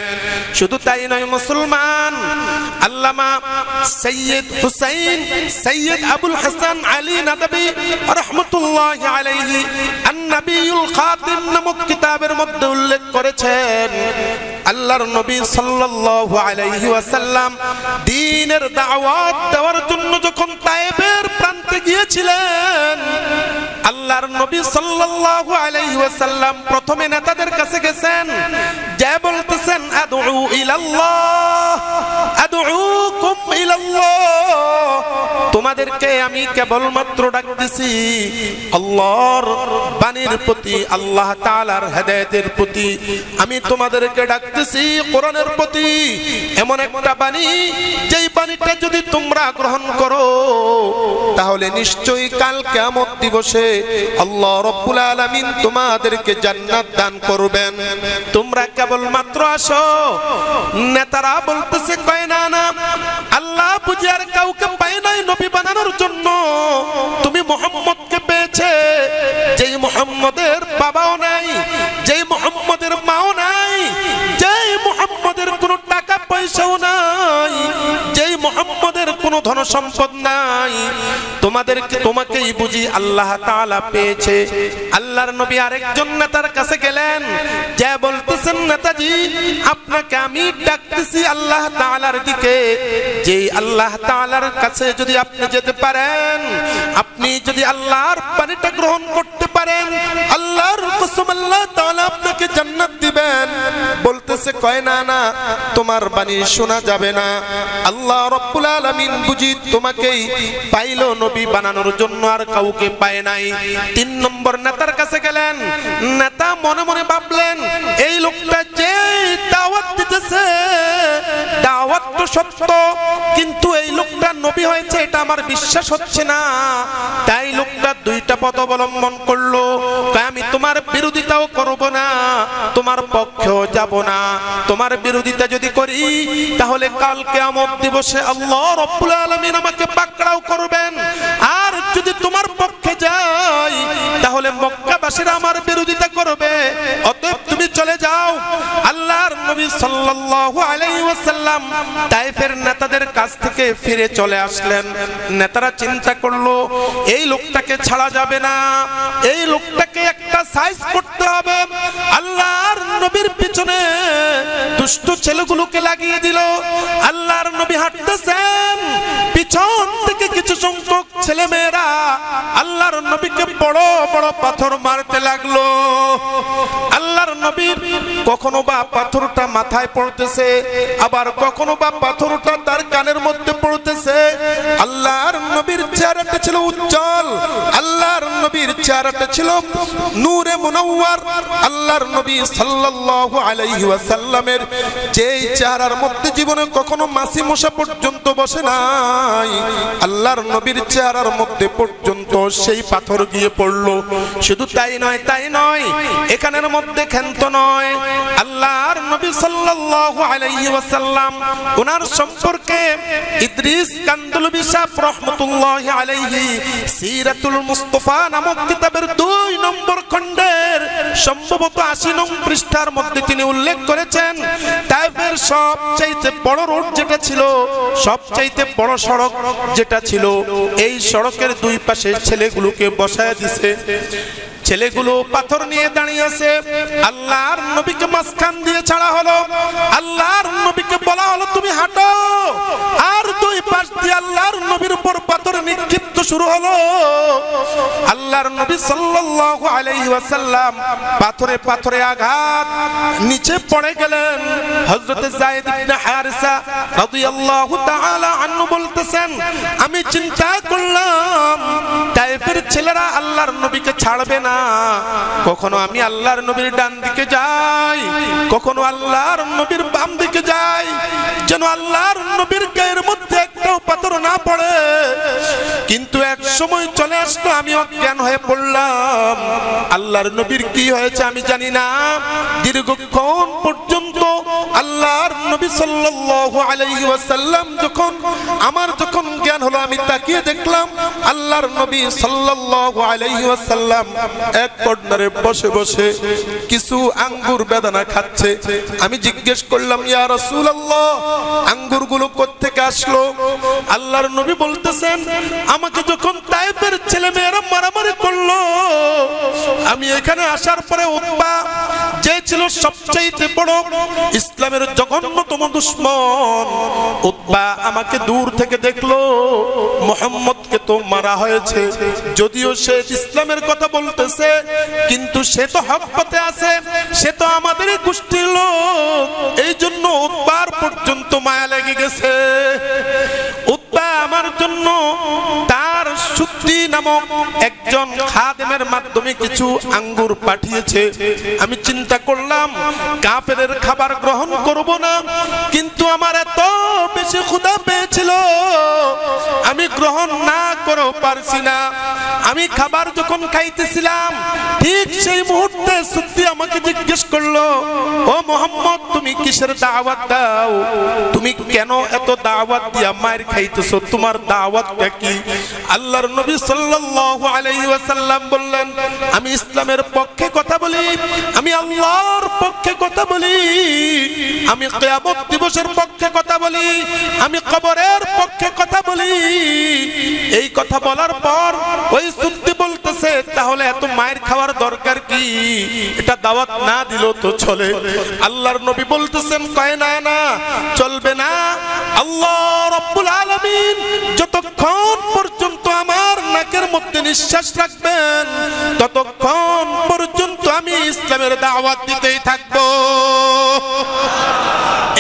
শুধু তাই নয় মুসলমান, আল্লামা সৈয়দ হুসাইন সৈয়দ আবুল হাসান আলী নাদবী রাহমাতুল্লাহি আলাইহি আন-নবিয়ুল খাতিম নামক কিতাবের মধ্যে উল্লেখ করেছেন, আল্লাহর নবী সাল্লাল্লাহু আলাইহি ওয়াসাল্লাম দ্বীনের দাওয়াত দেওয়ার জন্য যখন তায়েফের প্রান্তে গিয়েছিলেন, আল্লাহর নবী সাল্লাল্লাহু আলাইহি ওয়াসাল্লাম প্রথমে নেতাদের কাছে গেছেন, যা বলতেছেন আদউ ইলাল্লাহ আদউকুম ইলাল্লাহ, তোমাদেরকে আমি কেবলমাত্র ডাকতেছি আল্লাহর বাণীর প্রতি, আল্লাহ তাআলার হেদায়েতের প্রতি। আমি তোমাদেরকে ডাকতেছি কোরআনের প্রতি, এমন একটা বাণী যেই বাণীটা যদি তোমরা গ্রহণ করো তাহলে নিশ্চয়ই কাল কিয়ামত দিবসে আল্লাহ রাব্বুল আলামিন তোমাদেরকে জান্নাত দান করবেন। তোমরা কেবলমাত্র আসো। নেতারা বলতেছে কয় না না, আল্লাহ বুঝি আর কাউকে পায় নাই নবী বানানোর জন্য, তুমি মুহাম্মদকে পেয়েছে, যেই মুহাম্মদের বাবাও নাই, যেই মুহাম্মদের মাও নাই, যেই মুহাম্মদের কোনো টাকা পয়সাও নাই, যেই মুহাম্মদের কোনো ধন সম্পদ নাই, তোমাকেই বুঝি আল্লাহ তাআলা পেয়েছে। আল্লাহর নবী আরেকজন নেতার কাছে গেলেন, যা বলতেছেন নেতাজি আপনাকে আমি ডাকতেছি আল্লাহ তাআলার দিকে, যেই আল্লাহ তাআলার কাছে যদি আপনি যেতে পারেন, আপনি যদি আল্লাহর বাণীটা গ্রহণ করতে পারেন, আল্লাহর কসম আল্লাহ তাআলা আপনাকে জান্নাত দিবেন। বলতেছে কয় না না, তোমার বাণী শোনা যাবে না, আল্লাহ রাব্বুল আলামিন বুঝি তোমাকেই পাইলো নবী বানানোর জন্য, আর কাউকে পায় নাই। 3 নম্বর নেতার কাছে গেলেন, নেতা মনে মনে ভাবলেন এই লোকটা যে দাওয়াত দিতেছে দাওয়াত তো সত্য, কিন্তু এই লোকটা নবী হয়েছে এটা আমার বিশ্বাস হচ্ছে না। তাই লোকটা 2টা পথ অবলম্বন করলো, আমি তোমার বিরোধিতাও করব না, তোমার পক্ষেও যাব না। তোমার বিরোধিতা যদি করি তাহলে কাল কিয়ামত দিবসে আল্লাহ রাব্বুল আলামিন আমাকে পাকড়াও করবেন, আর যদি তোমার পক্ষে যাই তাহলে মক্কাবাসীরা আমার বিরোধিতা করবে, অতএব তুমি চলে যাও। আল্লাহর নবী সাল্লাল্লাহু আলাইহি ওয়াসাল্লাম তায়েফের নেতাদের কাছ থেকে ফিরে চলে আসলেন। নেতারা চিন্তা করলো এই লোকটাকে ছাড়া যাবে না, এই লোকটাকে একটা সাইজ করতে হবে। আল্লাহর নবীর পিছনে দুষ্ট ছেলেগুলোকে লাগিয়ে দিল। আল্লাহর নবী হাঁটতেছেন, পিছন থেকে কিছু সংখ্যক ছেলে মেয়েরা আল্লাহর নবীকে বড় বড় পাথর মারতে লাগলো। আল্লাহর নবী কখনো বা পাথরটা মাথায় পড়তেছে, আবার কখনো বা পাথরটা তার কানের মধ্যে পড়তেছে। আল্লাহর নবীর চেহারাটা ছিল উজ্জ্বল, আল্লাহর নবীর চেহারাটা ছিল নূরে মুনাওয়ার। আল্লাহর নবী সাল্লাল্লাহু আলাইহি ওয়াসাল্লামের যেই চেহারার মধ্যে জীবনে কখনো মাছি মশা পর্যন্ত বসে নাই, আল্লাহর নবীর চেহারার মধ্যে পর্যন্ত সেই পাথর গিয়ে পড়লো। শুধু তাই নয়, এখানের মধ্যে ক্ষান্ত নয়, আল্লাহর নবী সাল্লাল্লাহু আলাইহি ওয়াসাল্লাম ওনার সম্পর্কে ইদ্রিস কান্দলবি সাহেব রাহমাতুল্লাহি আলাইহি সিরাতুল মুস্তাফা নামক কিতাবের 2 নম্বর খণ্ডের সম্ভবত 80 নং পৃষ্ঠার মধ্যে তিনি উল্লেখ করেছেন, তায়েফের সবচাইতে বড় রোড যেটা ছিল, সবচাইতে বড় সড়ক যেটা ছিল, এই সড়কের 2 পাশে ছেলেগুলোকে বসায় দিছে। ছেলেগুলো পাথর নিয়ে দাঁড়িয়ে আছে। আল্লাহর নবীকে মাঝখান দিয়ে ছাড়া হলো। আল্লাহর নবীকে বলা হলো তুমি হাঁটো, আর 2 পাশ দিয়ে আল্লাহর নবীর উপর পাথর নিক্ষিপ্ত শুরু হলো। আল্লাহর নবী সাল্লাল্লাহু আলাইহি ওয়াসাল্লাম পাথরে পাথরে আঘাত, নিচে পড়ে গেলেন। হযরত যায়েদ ইবনে হারিসা রাদিয়াল্লাহু তাআলা আনহু বলতেছেন, আমি চিন্তা করলাম তায়েফের ছেলেরা আল্লাহর নবীকে ছাড়বে না। কখনো আমি আল্লাহর নবীর ডান দিকে যাই, কখনো আল্লাহর নবীর বাম দিকে যাই, যেন আল্লাহর নবীর গায়ের মধ্যে একটাও পাথর না পড়ে। কিন্তু এক সময় চলে আসলো, আমি অজ্ঞান হয়ে পড়লাম। আল্লাহর নবীর কি হয়েছে আমি জানি না। দীর্ঘক্ষণ পর্যন্ত আল্লাহর নবী সাল্লাল্লাহু আলাইহি ওয়াসাল্লাম আমার যখন জ্ঞান হলো, আমি তাকিয়ে দেখলাম আল্লাহর নবী সাল্লাল্লাহু আলাইহি ওয়াসাল্লাম এক কর্নারে বসে বসে কিছু আঙ্গুর বেদানা খাচ্ছে। আমি জিজ্ঞেস করলাম, ইয়া রাসূলুল্লাহ, আঙ্গুরগুলো কোত্থেকে আসলো? আল্লাহর নবী বলতেছেন, আমাকে যখন তায়েফের ছেলে মেয়েরা মারামারি করলো, আমি এখানে আসার পরে উতবা যে ছিল সবচেয়ে বড় ইসলামের জঘন্যতম দুশমন, উতবা আমাকে দূর থেকে দেখলো। মুহাম্মদকে তো মারা হয়েছে, যদিও সে ইসলামের কথা বলতেছে, কিন্তু সে তো হক পথে আছে, সে তো আমাদের গোষ্ঠীর লোক। এই জন্য উতবার পর্যন্ত মায়া লেগে গেছে। উতবা আমার জন্য তার সুদ্দি নামক একজন খাদেমের মাধ্যমে কিছু আঙ্গুর পাঠিয়েছে। আমি চিন্তা করলাম কাফেরের খাবার গ্রহণ করব না, কিন্তু আমার এত বেশি ক্ষুধা পেয়েছিল আমি গ্রহণ না করেও পারছি না। আমি খাবার যখন খাইতেছিলাম, ঠিক সেই মুহূর্তে সুদ্দি আমাকে জিজ্ঞেস করলো, ও মুহাম্মদ, তুমি কিসের দাওয়াত দাও? তুমি কেন এত দাওয়াত দিয়া মার খাইতেছো? তোমার দাওয়াতটা কি? আল্লাহর নবী সাল্লাল্লাহু আলাইহি ওয়াসাল্লাম বললেন, আমি ইসলামের পক্ষে কথা বলি, আমি আল্লাহর পক্ষে কথা বলি, আমি কিয়ামত দিবসের পক্ষে কথা বলি, আমি কবরের পক্ষে কথা বলি। এই কথা বলার পর ওই সুদ্দি বলতেছে, তাহলে এত মায়ের খাওয়ার দরকার কি? এটা দাওয়াত না দিলেও তো চলে। আল্লাহর নবী বলতেছেন, কয় না না, চলবে না। আল্লাহ রাব্বুল আলামিন যতক্ষণ পর্যন্ত আমার নাকের মধ্যে নিঃশ্বাস রাখবেন, ততক্ষণ পর্যন্ত আমি ইসলামের দাওয়াত দিতেই থাকবো।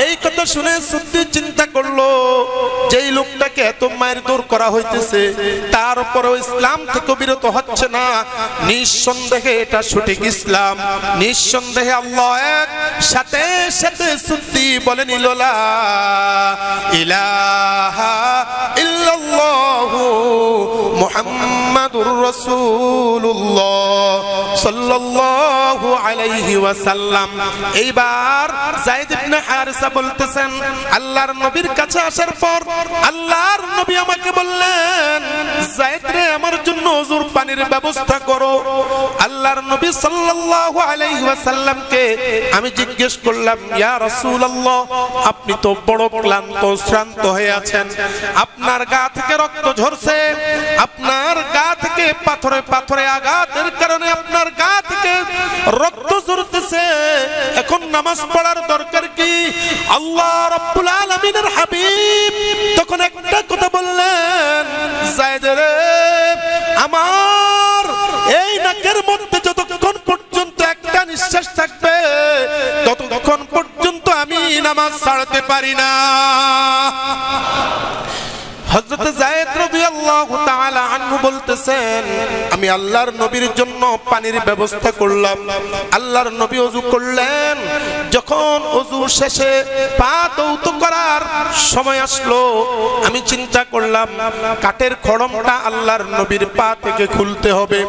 এই কথা শুনে সুদ্দি চিন্তা করলো, যেই লোকটাকে এত মায়ের দূর করা হইতেছে, তারপরেও ইসলাম থেকে বিরত হচ্ছে না, নিঃসন্দেহে এটা সঠিক ইসলাম। নিঃসন্দেহে আল্লাহ এক। সাথে সাথে সুদ্দি বলেন, লা ইলাহা ইল্লাল্লাহু মুহাম্মাদুর রাসূলুল্লাহ সাল্লাল্লাহু আলাইহি ওয়াসাল্লাম। এইবার যায়েদ ইবনে হারিসা বলতেছেন, আল্লাহর নবীর কাছে আসার পর আল্লাহর নবী আমাকে বললেন, যায়েদ রে, আমার জন্য ওযুর পানির ব্যবস্থা করো। আল্লাহর নবী সাল্লাল্লাহু আলাইহি ওয়াসাল্লামকে আমি জিজ্ঞেস করলাম, ইয়া রাসূলুল্লাহ, আপনি তো বড় ক্লান্ত শ্রান্ত হয়ে আছেন, আপনার গা থেকে রক্ত ঝরছে, আপনার গা থেকে পাথরে পাথরে আঘাতের কারণে আপনার গা থেকে রক্ত ঝরতেছে, এখন নামাজ পড়ার দরকার কি? আল্লাহ রাব্বুল আলামিনের হাবিব তখন একটা কথা বললেন, যায়েদ রে, আমার এই নাকের মধ্যে যতক্ষণ পর্যন্ত একটা নিঃশ্বাস থাকবে, ততক্ষণ পর্যন্ত আমি নামাজ ছাড়তে পারি না। হযরত যায়েদ রাদিয়াল্লাহু তাআলা আনহু বলতেছেন, আমি আল্লাহর নবীর জন্য পানির ব্যবস্থা করলাম। আল্লাহর নবী ওযু করলেন। যখন ওযু শেষে পা ধৌত করার সময় আসলো, আমি চিন্তা করলাম কাঠের খড়মটা আল্লাহর নবীর পা থেকে খুলতে হবে।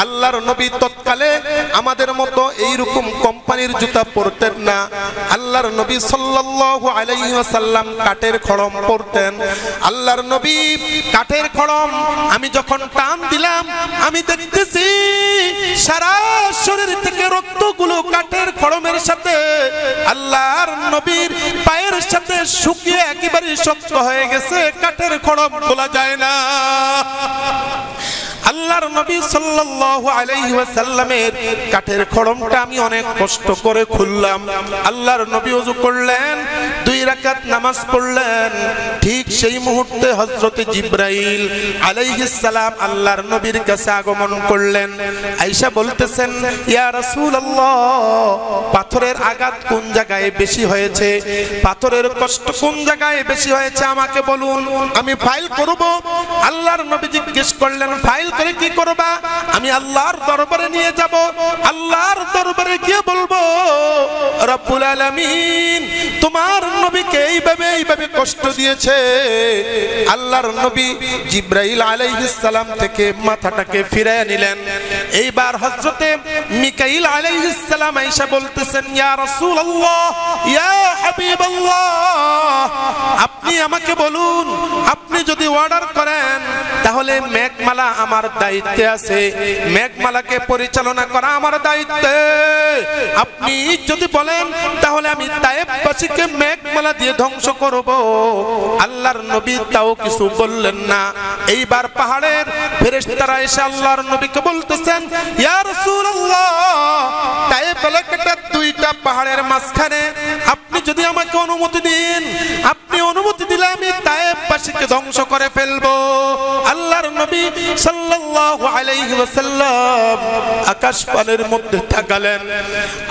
আল্লাহর নবী তৎকালে আমাদের মতো এইরকম কোম্পানির জুতা পরতেন না। আল্লাহর নবী সাল্লাল্লাহু আলাইহি ওয়াসাল্লাম কাঠের খড়ম পরতেন। আল্লাহর নবী কাঠের খড়ম আমি যখন টান দিলাম, আমি দেখতেছি সারা শরীর থেকে রক্তগুলো কাঠের খড়মের সাথে আল্লাহর নবীর পায়ের সাথে শুকিয়ে একেবারে শক্ত হয়ে গেছে। কাঠের খড়ম খোলা যায় না। আল্লাহর নবী সাল্লাল্লাহু আলাইহি ওয়াসাল্লামের কাঠের খড়মটা আমি অনেক কষ্ট করে খুললাম। আল্লাহর নবী ওযু করলেন, 2 রাকাত নামাজ পড়লেন। ঠিক সেই মুহূর্তে হযরত জিবরাইল আলাইহিস সালাম আল্লাহর নবীর কাছে আগমন করলেন। আয়েশা বলতেছেন, ইয়া রাসূলুল্লাহ, পাথরের আঘাত কোন জায়গায় বেশি হয়েছে, পাথরের কষ্ট কোন জায়গায় বেশি হয়েছে আমাকে বলুন, আমি ফাইল করব। আল্লাহর নবী জিজ্ঞেস করলেন, ফাইল করে কি করবা? আমি আল্লাহর দরবারে নিয়ে যাব। আল্লাহর দরবারে গিয়ে বলবো, রব্বুল আলামিন তোমার নবীকে এইভাবে কষ্ট দিয়েছে। আল্লাহর নবী জিবরাইল আলাইহিস সালাম থেকে মাথাটাকে ফিরিয়ে নিলেন। এইবার হযরতে মিকাইল আলাইহিস সালাম আয়েশা বলতেছেন, ইয়া রাসূলুল্লাহ, ইয়া হাবিবাল্লাহ, আপনি আমাকে বলুন, আপনি যদি অর্ডার করেন তাহলে মেঘমালা আমার দায়িত্বে আছে, মেঘমালাকে পরিচালনা করা আমার দায়িত্বে। আপনি যদি বলেন তাহলে আমি তায়েফবাসীকে মেঘমালা দিয়ে ধ্বংস করব। আল্লাহর নবী তাও কিছু বললেন না। এইবার পাহাড়ের ফেরেশতারা এসে আল্লাহর নবীকে বলতেছেন, ইয়া রাসূলুল্লাহ, তায়েফ এলাকাটা 2টা পাহাড়ের মাঝখানে, আপনি যদি আমাকে অনুমতি দিন, আপনি অনুমতি দিলে আমি তায়েফবাসীকে ধ্বংস করে ফেলবো। আল্লাহর নবী সাল্লাল্লাহু আলাইহি ওয়াসাল্লাম আকাশ পানের মধ্যে তাকালেন।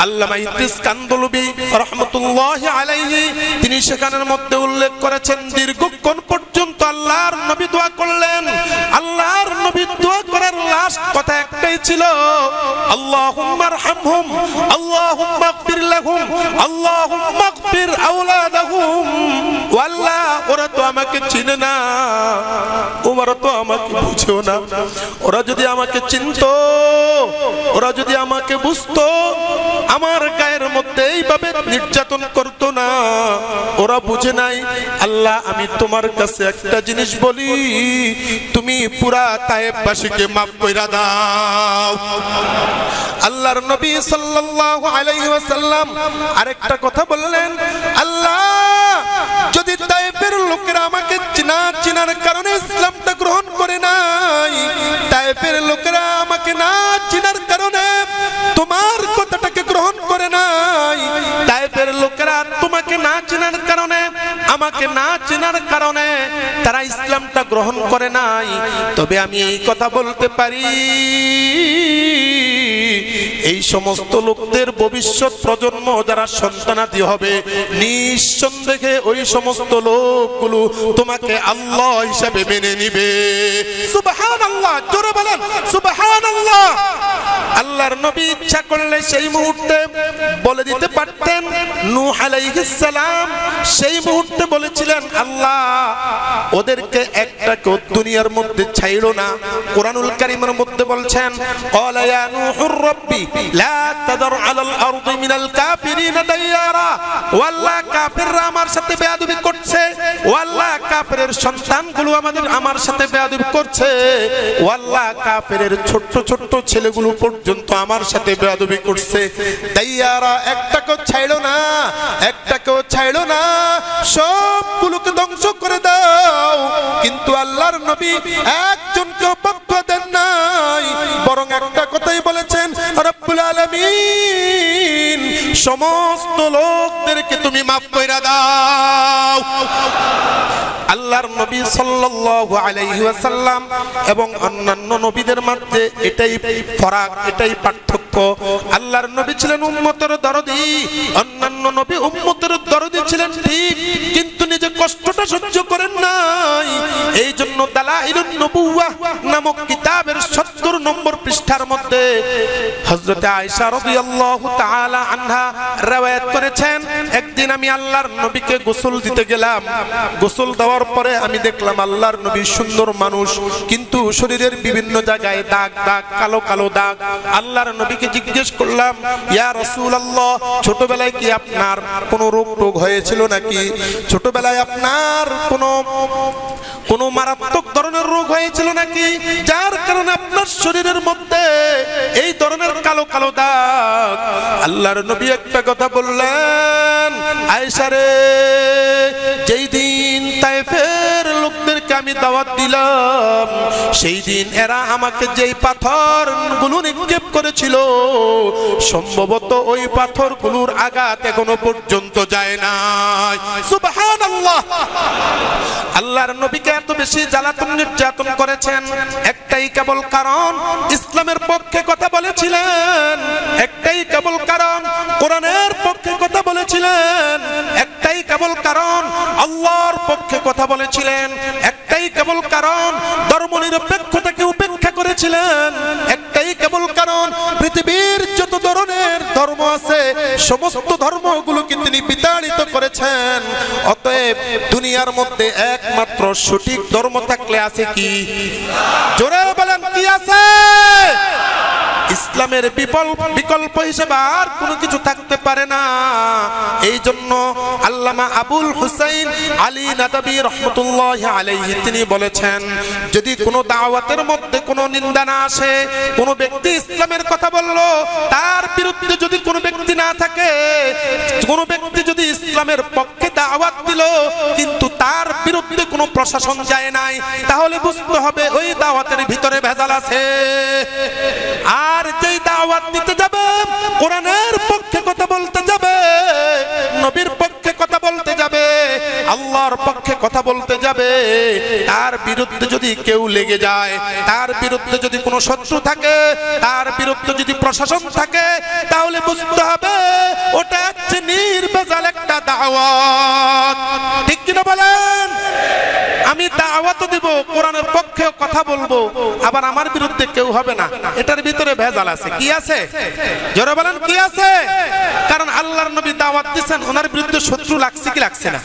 আল্লামা ইদ্রিস কান্দলবি রাহমাতুল্লাহি আলাইহি তিনি সেখানের মধ্যে উল্লেখ করেছেন, দীর্ঘক্ষণ পর্যন্ত আল্লাহর নবী দোয়া করলেন। আল্লাহর নবী দোয়া করার লাস্ট কথা একটাই ছিল, আল্লাহুম্মা আরহামহুম, আল্লাহুম্মা ইগফির লাহুম, আল্লাহুম্মা ইগফির আওলাদাহুম। আল্লাহ, ওরা তো আমাকে চিনে না, ওরা তো আমাকে বুঝেও না। ওরা যদি আমাকে চিনতো, ওরা যদি আমাকে বুঝতো, আমার গায়ের মধ্যে এইভাবে নির্যাতন করতো না। ওরা বুঝে নাই। আল্লাহ, আমি তোমার কাছে একটা জিনিস বলি, তুমি পুরা তায়েফবাসীকে মাফ কইরা দাও। আল্লাহর নবী সাল্লাল্লাহু আলাইহি ওয়াসাল্লাম আরেকটা কথা বললেন, আল্লাহ, যদি তায়েফের লোকেরা আমাকে চিনার কারণে ইসলামটা গ্রহণ করে নাই, তায়েফের লোকেরা আমাকে না চিনার কারণে তোমার কথাটাকে গ্রহণ করে নাই, তায়েফের লোকেরা তোমাকে না চিনার কারণে, আমাকে না চিনার কারণে তারা ইসলামটা গ্রহণ করে নাই, তবে আমি এই কথা বলতে পারি, এই সমস্ত লোকদের ভবিষ্যৎ প্রজন্ম যারা সন্তানাদি হবে, নিঃসন্দেহে ওই সমস্ত লোকগুলো তোমাকে আল্লাহ হিসাবে মেনে নিবে। সুবহানাল্লাহ, জোরে বলেন সুবহানাল্লাহ। আল্লাহর নবী ইচ্ছা করলে সেই মুহূর্তে বলে দিতে পারতেন, নূহ আলাইহিস সালাম সেই মুহূর্তে বলেছিলেন, আল্লাহ ওদেরকে একটাকেও দুনিয়ার মধ্যে ছাইড়ো না। কোরআনুল কারীমের মধ্যে বলছেন, ক্বালা ইয়া নূহুর রাব্বি লা তাদার আলাল আরদি মিনাল কাফিরিনা দাইয়ারা। ও আল্লাহ, কাফেররা আমার সাথে বেয়াদবি করছে, ও আল্লাহ কাফেরের সন্তানগুলো আমার সাথে বেয়াদবি করছে, ও আল্লাহ কাফেরের ছোট ছোট ছেলেগুলো পর্যন্ত আমার সাথে বেয়াদবি করছে। দাইয়ারা, একটাকেও ছাইড়ো না, একটাকেও ছাইড়ো না, সবগুলোকে ধ্বংস করে দাও। কিন্তু আল্লাহর নবী একজনকেও পক্ষ দেন নাই, বরং একটা কথাই বলেছেন, রব্বুল আলামিন সমস্ত লোকদেরকে তুমি মাফ কইরা দাও। আল্লাহর নবী সাল্লাল্লাহু আলাইহি ওয়াসাল্লাম এবং অন্যান্য নবীদের মধ্যে এটাই ফারাক, এটাই পার্থক্য। আল্লাহর নবী ছিলেন উম্মতের দরদি, অন্যান্য নবী উম্মতের দরদি ছিলেন ঠিক, কিন্তু নিজে কষ্টটা সহ্য করেন নাই। এই জন্য দালাইলুন নবুওয়াহ নামক কিতাবের 70 নম্বর পৃষ্ঠার মধ্যে হযরত আয়েশা রাদিয়াল্লাহু তাআলা আনহা riwayat করেছেন, একদিন আমি আল্লাহর নবীকে গোসল দিতে গেলাম। গোসল দেওয়ার পরে আমি দেখলাম আল্লাহর নবী সুন্দর মানুষ, কিন্তু শরীরের বিভিন্ন জায়গায় দাগ দাগ, কালো কালো দাগ। আল্লাহর নবীকে জিজ্ঞেস করলাম, ইয়া রাসূলুল্লাহ, ছোটবেলায় কি আপনার কোনো রোগ হয়েছিল নাকি? ছোটবেলায় আপনার কোনো মারাত্মক ধরনের রোগ হয়েছিল নাকি, যার কারণে আপনার শরীরের মধ্যে এই ধরনের কালো কালো দাগ? আল্লাহর নবী একটা কথা বললেন, আয়েশা রে, যেই দিন তায়েফের লোকদেরকে আমি দাওয়াত দিলাম, সেই দিন এরা আমাকে যেই পাথরগুলো নিক্ষেপ করেছিল সম্ভবত ওই পাথরগুলোর আঘাত এখনো পর্যন্ত যায় নাই। সুবহানাল্লাহ। আল্লাহর নবীকে এত বেশি জ্বালাতন নির্যাতন করেছেন একটাই কেবল কারণ ইসলামের পক্ষে কথা বলেছিলেন, একটাই কেবল কারণ কোরআনের পক্ষে কথা বলেছিলেন, একটাই কেবল কারণ আল্লাহর পক্ষে কথা বলেছিলেন, একটাই কেবল কারণ ধর্মনিরপেক্ষতাকে উপেক্ষা করেছিলেন, একটাই কেবল কারণ পৃথিবীর যত ধরনের ধর্ম আছে সমস্ত ধর্মগুলোকে তিনি বিতাড়িত করেছেন। অতএব দুনিয়ার মধ্যে একমাত্র সঠিক ধর্ম থাকলে আছে কি? জোরে বলেন কি আছে? ইসলামের বিকল্প হিসেবে আর কোনো কিছু থাকতে পারে না। এই জন্য আল্লামা আবুল হুসাইন আলী নাদবী রহমতুল্লাহ আলাইহি তিনি বলেছেন, যদি কোনো দাওয়াতের মধ্যে কোনো নিন্দা না আসে, কোনো ব্যক্তি ইসলামের কথা বললো, তার বিরুদ্ধে যদি কোনো ব্যক্তি না থাকে, কোনো ব্যক্তি যদি ইসলামের পক্ষে দাওয়াত দিল কিন্তু তার বিরুদ্ধে কোনো প্রশাসন যায় নাই, তাহলে বুঝতে হবে ওই দাওয়াতের ভিতরে ভেজাল আছে। আর যেই দাওয়াত দিতে যাবে, কোরআনের পক্ষে কথা বলতে যাবে, নবীর পক্ষে কথা বলতে যাবে, আল্লাহর পক্ষে কথা বলতে যাবে, তার বিরুদ্ধে যদি কেউ লেগে যায়, তার বিরুদ্ধে যদি কোনো শত্রু থাকে, তার বিরুদ্ধে যদি প্রশাসন থাকে, তাহলে বুঝতে হবে ওটা হচ্ছে নির্ভেজাল একটা দাওয়াত। ঠিক কিনা বলেন? আমি দাওয়াত দিব, কোরআনের পক্ষে কথা বলবো, আবার আমার বিরুদ্ধে কেউ হবে না, এটার ভিতরে ভেজাল আছে। কি আছে? জোরে বলেন কি আছে? কারণ আল্লাহর নবী দাওয়াত দিয়েছেন, ওনার বিরুদ্ধে শত্রু লাগছে কি লাগছে না?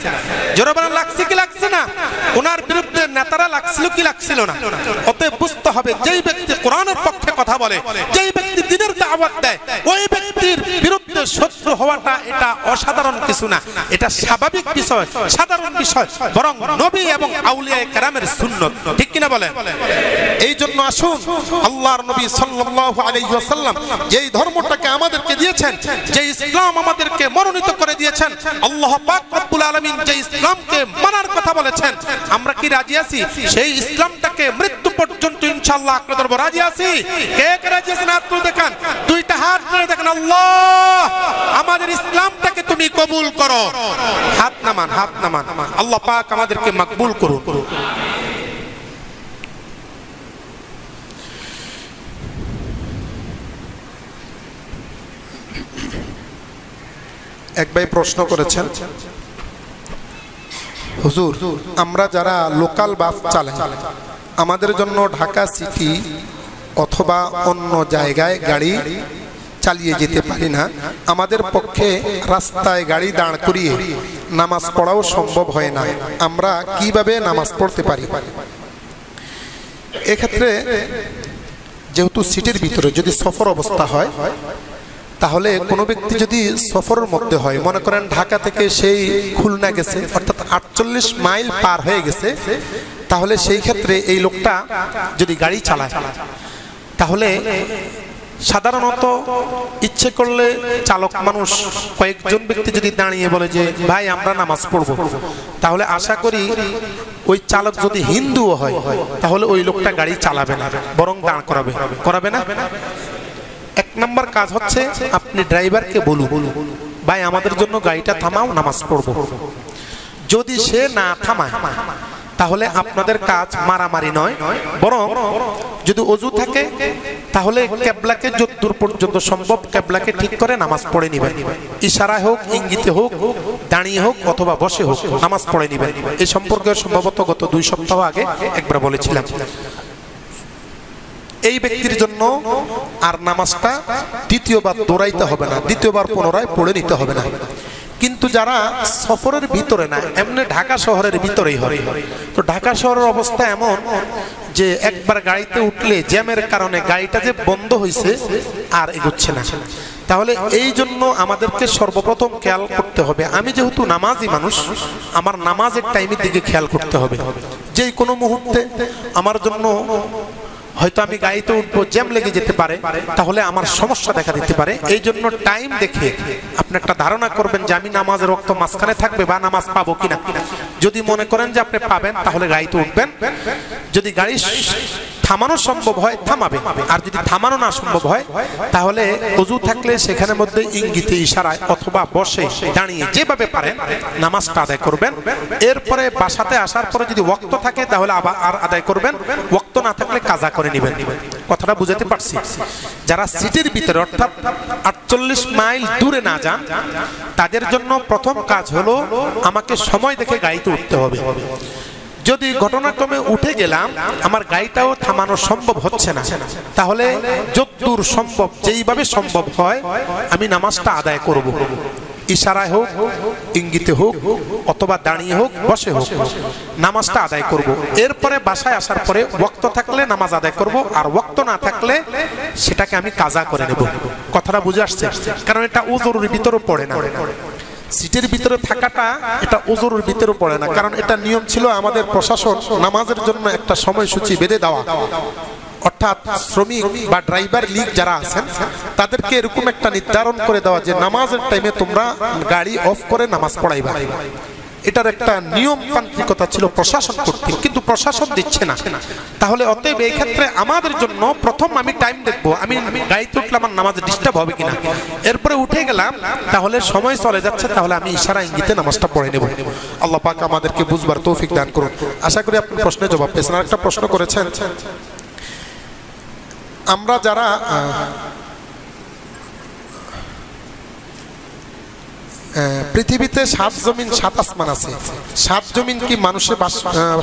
জোরে বলেন লাগছে কি লাগছে না? ওনার বিরুদ্ধে নেতারা লাগছিল কি লাগছিল না? অতএব বুঝতে হবে যেই ব্যক্তি কোরআনের পক্ষে কথা বলে, যেই ব্যক্তি দ্বীনের দাওয়াত দেয়, ওই ব্যক্তির বিরুদ্ধে শত্রু হওয়াটা এটা অসাধারণ কিছু না, এটা স্বাভাবিক বিষয়, সাধারণ বিষয়, বরং নবী এবং আউলিয়া কেরামের সুন্নত। ঠিক কিনা বলেন? এই জন্য আসুন আল্লাহর নবী সাল্লাল্লাহু আলাইহি ওয়াসাল্লাম যেই ধর্মটাকে আমাদেরকে দিয়েছেন, যে ইসলাম আমাদেরকে মনোনীত করে দিয়েছেন, আল্লাহ পাক রব্বুল আলামিন যে ইসলামকে মানার কথা বলেছেন, আমরা কি রাজি আছি সেই ইসলামটাকে মৃত্যু পর্যন্ত ইনশাআল্লাহ আঁকড়ে ধরব? রাজি আছি? কে কে রাজি আছেন? হাত তুলে দেখান, দুইটা হাত তুলে দেখেন। আল্লাহ আমাদের ইসলামটাকে তুমি কবুল করো। হাত নামান, হাত নামান। আল্লাহ পাক আমাদেরকে মকবুল করুন। এক ভাই প্রশ্ন করেছেন, হুজুর আমরা যারা লোকাল বাস চালাই, আমাদের জন্য ঢাকা সিটি অথবা অন্য জায়গায় গাড়ি চালিয়ে যেতে পারি না, আমাদের পক্ষে রাস্তায় গাড়ি দাঁড় করিয়ে নামাজ পড়াও সম্ভব হয় না, আমরা কিভাবে নামাজ পড়তে পারি? এক্ষেত্রে যেহেতু সিটির ভিতরে যদি সফর অবস্থা হয়, তাহলে কোনো ব্যক্তি যদি সফরের মধ্যে হয়, মনে করেন ঢাকা থেকে সেই খুলনা গেছে, অর্থাৎ 48 মাইল পার হয়ে গেছে, তাহলে সেই ক্ষেত্রে এই লোকটা যদি গাড়ি চালায়, তাহলে সাধারণত ইচ্ছে করলে চালক মানুষ কয়েকজন ব্যক্তি যদি দাঁড়িয়ে বলে যে ভাই আমরা নামাজ পড়ব, তাহলে আশা করি ওই চালক যদি হিন্দুও হয় তাহলে ওই লোকটা গাড়ি চালাবে না, বরং দাঁড় করাবে। করাবে না? এক নম্বর কাজ হচ্ছে আপনি ড্রাইভারকে বলুন ভাই আমাদের জন্য গাড়িটা থামাও, নামাজ পড়ব। যদি সে না থামায় তাহলে আপনাদের কাজ মারামারি নয়, বরং যদি ওযু থাকে তাহলে কিবলাকে যতদূর পর্যন্ত সম্ভব কিবলাকে ঠিক করে নামাজ পড়ে নেবেন। ইশারা হোক, ইঙ্গিতে হোক, দাঁড়িয়ে হোক অথবা বসে হোক নামাজ পড়ে নেবেন। এই সম্পর্কে সম্ভবত গত 2 সপ্তাহ আগে একবার বলেছিলাম। এই ব্যক্তির জন্য আর নামাজটা দ্বিতীয়বার দৌড়াইতে হবে না, দ্বিতীয়বার পুনরায় পড়ে নিতে হবে না। কিন্তু যারা সফরের ভিতরে না, এমনি ঢাকা শহরের ভিতরেই হয়, তো ঢাকা শহরের অবস্থা এমন যে একবার গাড়িতে উঠলে জ্যামের কারণে গাড়িটা যে বন্ধ হয়েছে আর এগোচ্ছে না। তাহলে এই জন্য আমাদেরকে সর্বপ্রথম খেয়াল করতে হবে, আমি যেহেতু নামাজি মানুষ, আমার নামাজের টাইমের দিকে খেয়াল করতে হবে। যেই কোনো মুহূর্তে আমার জন্য হয়তো আমি গাড়িতে উঠবো, জ্যাম লেগে যেতে পারে, তাহলে আমার সমস্যা দেখা দিতে পারে। এই জন্য টাইম দেখে আপনি একটা ধারণা করবেন যে আমি নামাজের ওয়াক্ত মাঝখানে থাকবে বা নামাজ পাবো কিনা। যদি মনে করেন যে আপনি পাবেন তাহলে গাড়িতে উঠবেন, যদি গাড়ি থামানো সম্ভব হয় থামাবে, আর যদি থামানো না সম্ভব হয় তাহলে ওযু থাকলে সেখানে মধ্যে ইঙ্গিতে ইশারায় অথবা বসে দাঁড়িয়ে যেভাবে পারেন নামাজটা আদায় করবেন। এরপরে বাসাতে আসার পরে যদি ওয়াক্ত থাকে তাহলে আবার আর আদায় করবেন, ওয়াক্ত না থাকলে কাজা করে নেবেন। কথাটা বুঝাতে পারছি? যারা সিটির ভিতরে অর্থাৎ 48 মাইল দূরে না যান তাদের জন্য প্রথম কাজ হলো আমাকে সময় দেখে গাড়িতে উঠতে হবে। যদি ঘটনাক্রমে উঠে গেলাম আমার গাড়িটাও থামানো সম্ভব হচ্ছে না, তাহলে যতদূর সম্ভব যেইভাবে সম্ভব হয় আমি নামাজটা আদায় করব। ইশারায় হোক, ইঙ্গিতে হোক, অথবা দাঁড়িয়ে হোক, বসে হোক, নামাজটা আদায় করব। এরপরে বাসায় আসার পরে ওয়াক্ত থাকলে নামাজ আদায় করব, আর ওয়াক্ত না থাকলে সেটাকে আমি কাজা করে নেব। কথাটা বুঝে আসছে? কারণ এটা উযুরের ভিতরে পড়ে না, সিটের ভিতরে থাকাটা এটা উযুরের ভিতরে পড়ে না। কারণ এটা নিয়ম ছিল আমাদের প্রশাসন নামাজের জন্য একটা সময়সূচি বেঁধে দেওয়া, অর্থাৎ শ্রমিক বা ড্রাইভার লীগ যারা আছেন তাদেরকে এরকম একটা নির্ধারণ করে দেওয়া যে নামাজের টাইমে তোমরা গাড়ি অফ করে নামাজ পড়াইবা। এটার একটা নিয়মতান্ত্রিকতা ছিল প্রশাসন কর্তৃক, কিন্তু প্রশাসন দিচ্ছে না। তাহলে অতএব এই ক্ষেত্রে আমাদের জন্য প্রথম আমি টাইম দেখবো, আমি গাড়িতে উঠলে আমার নামাজ ডিস্টার্ব হবে কিনা। এরপরে উঠে গেলাম তাহলে সময় চলে যাচ্ছে, তাহলে আমি ইশারা ইঙ্গিতে নামাজটা পড়ে নেব। আল্লাহ পাক আমাদেরকে বুঝবার তৌফিক দান করুন। আশা করি আপনি প্রশ্নের জবাব পেয়েছেন। আরেকটা প্রশ্ন করেছেন, আমরা যারা পৃথিবীতে 7 জমিন 7 আসমান আছে, 7 জমিন কি মানুষের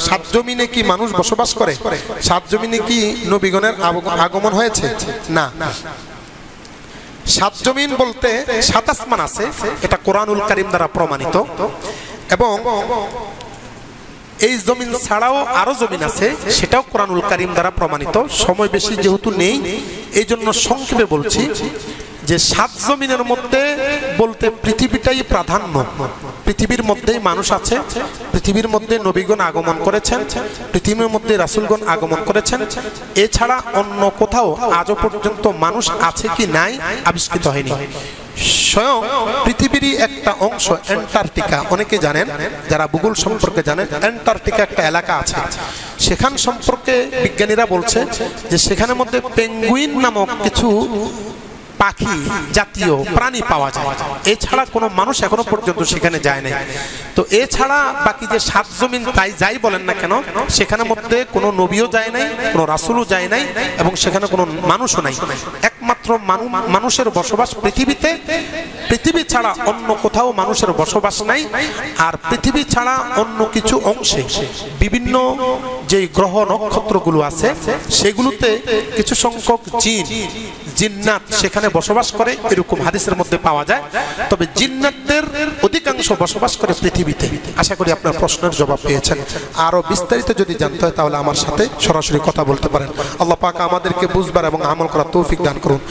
7 জমিনে কি মানুষ বসবাস করে? 7 জমিনে কি নবীগণের আগমন হয়েছে? না। 7 জমিন বলতে 7 আসমান আছে, এটা কোরআনুল কারীম দ্বারা প্রমাণিত। এবং এই জমিন ছাড়াও আরো জমিন আছে, সেটাও কোরআনুল কারীম দ্বারা প্রমাণিত। সময় বেশি যেহেতু নেই এই জন্য সংক্ষেপে বলছি যে 7 জমিনের মধ্যে বলতে পৃথিবীটাই প্রাধান্য। পৃথিবীর মধ্যেই মানুষ আছে, পৃথিবীর মধ্যে নবীগণ আগমন করেছেন, পৃথিবীর মধ্যে রাসূলগণ আগমন করেছেন। এছাড়া অন্য কোথাও আজও পর্যন্ত মানুষ আছে কি নাই আবিষ্কৃত হয়নি। স্বয়ং পৃথিবীরই একটা অংশ অ্যান্টার্কটিকা, অনেকে জানেন যারা ভূগোল সম্পর্কে জানেন, অ্যান্টার্কটিকা একটা এলাকা আছে। সেখান সম্পর্কে বিজ্ঞানীরা বলছে যে সেখানের মধ্যে পেঙ্গুইন নামক কিছু পাখি জাতীয় প্রাণী পাওয়া যায়। এছাড়া কোনো মানুষ এখনো পর্যন্ত সেখানে যায় নাই। তো এছাড়া বাকি যে 7 জমিন তাই যাই বলেন না কেন, সেখানের মধ্যে কোনো নবীও যায় নাই, কোনো রাসূলও যায় নাই, এবং সেখানে কোনো মানুষও নাই। একমাত্র মানুষের বসবাস পৃথিবীতে, পৃথিবী ছাড়া অন্য কোথাও মানুষের বসবাস নাই। আর পৃথিবী ছাড়া অন্য কিছু অংশে বিভিন্ন যে গ্রহ নক্ষত্রগুলো আছে সেগুলোতে কিছু সংখ্যক জিন্নাত সেখানে বসবাস করে, এরকম হাদিসের মধ্যে পাওয়া যায়। তবে জিন্নাতদের অধিকাংশ বসবাস করে পৃথিবীতে। আশা করি আপনার প্রশ্নের জবাব পেয়েছেন। আরো বিস্তারিত যদি জানতে হয় তাহলে আমার সাথে সরাসরি কথা বলতে পারেন। আল্লাহ পাক আমাদেরকে বুঝবার এবং আমল করার তৌফিক দান করুন।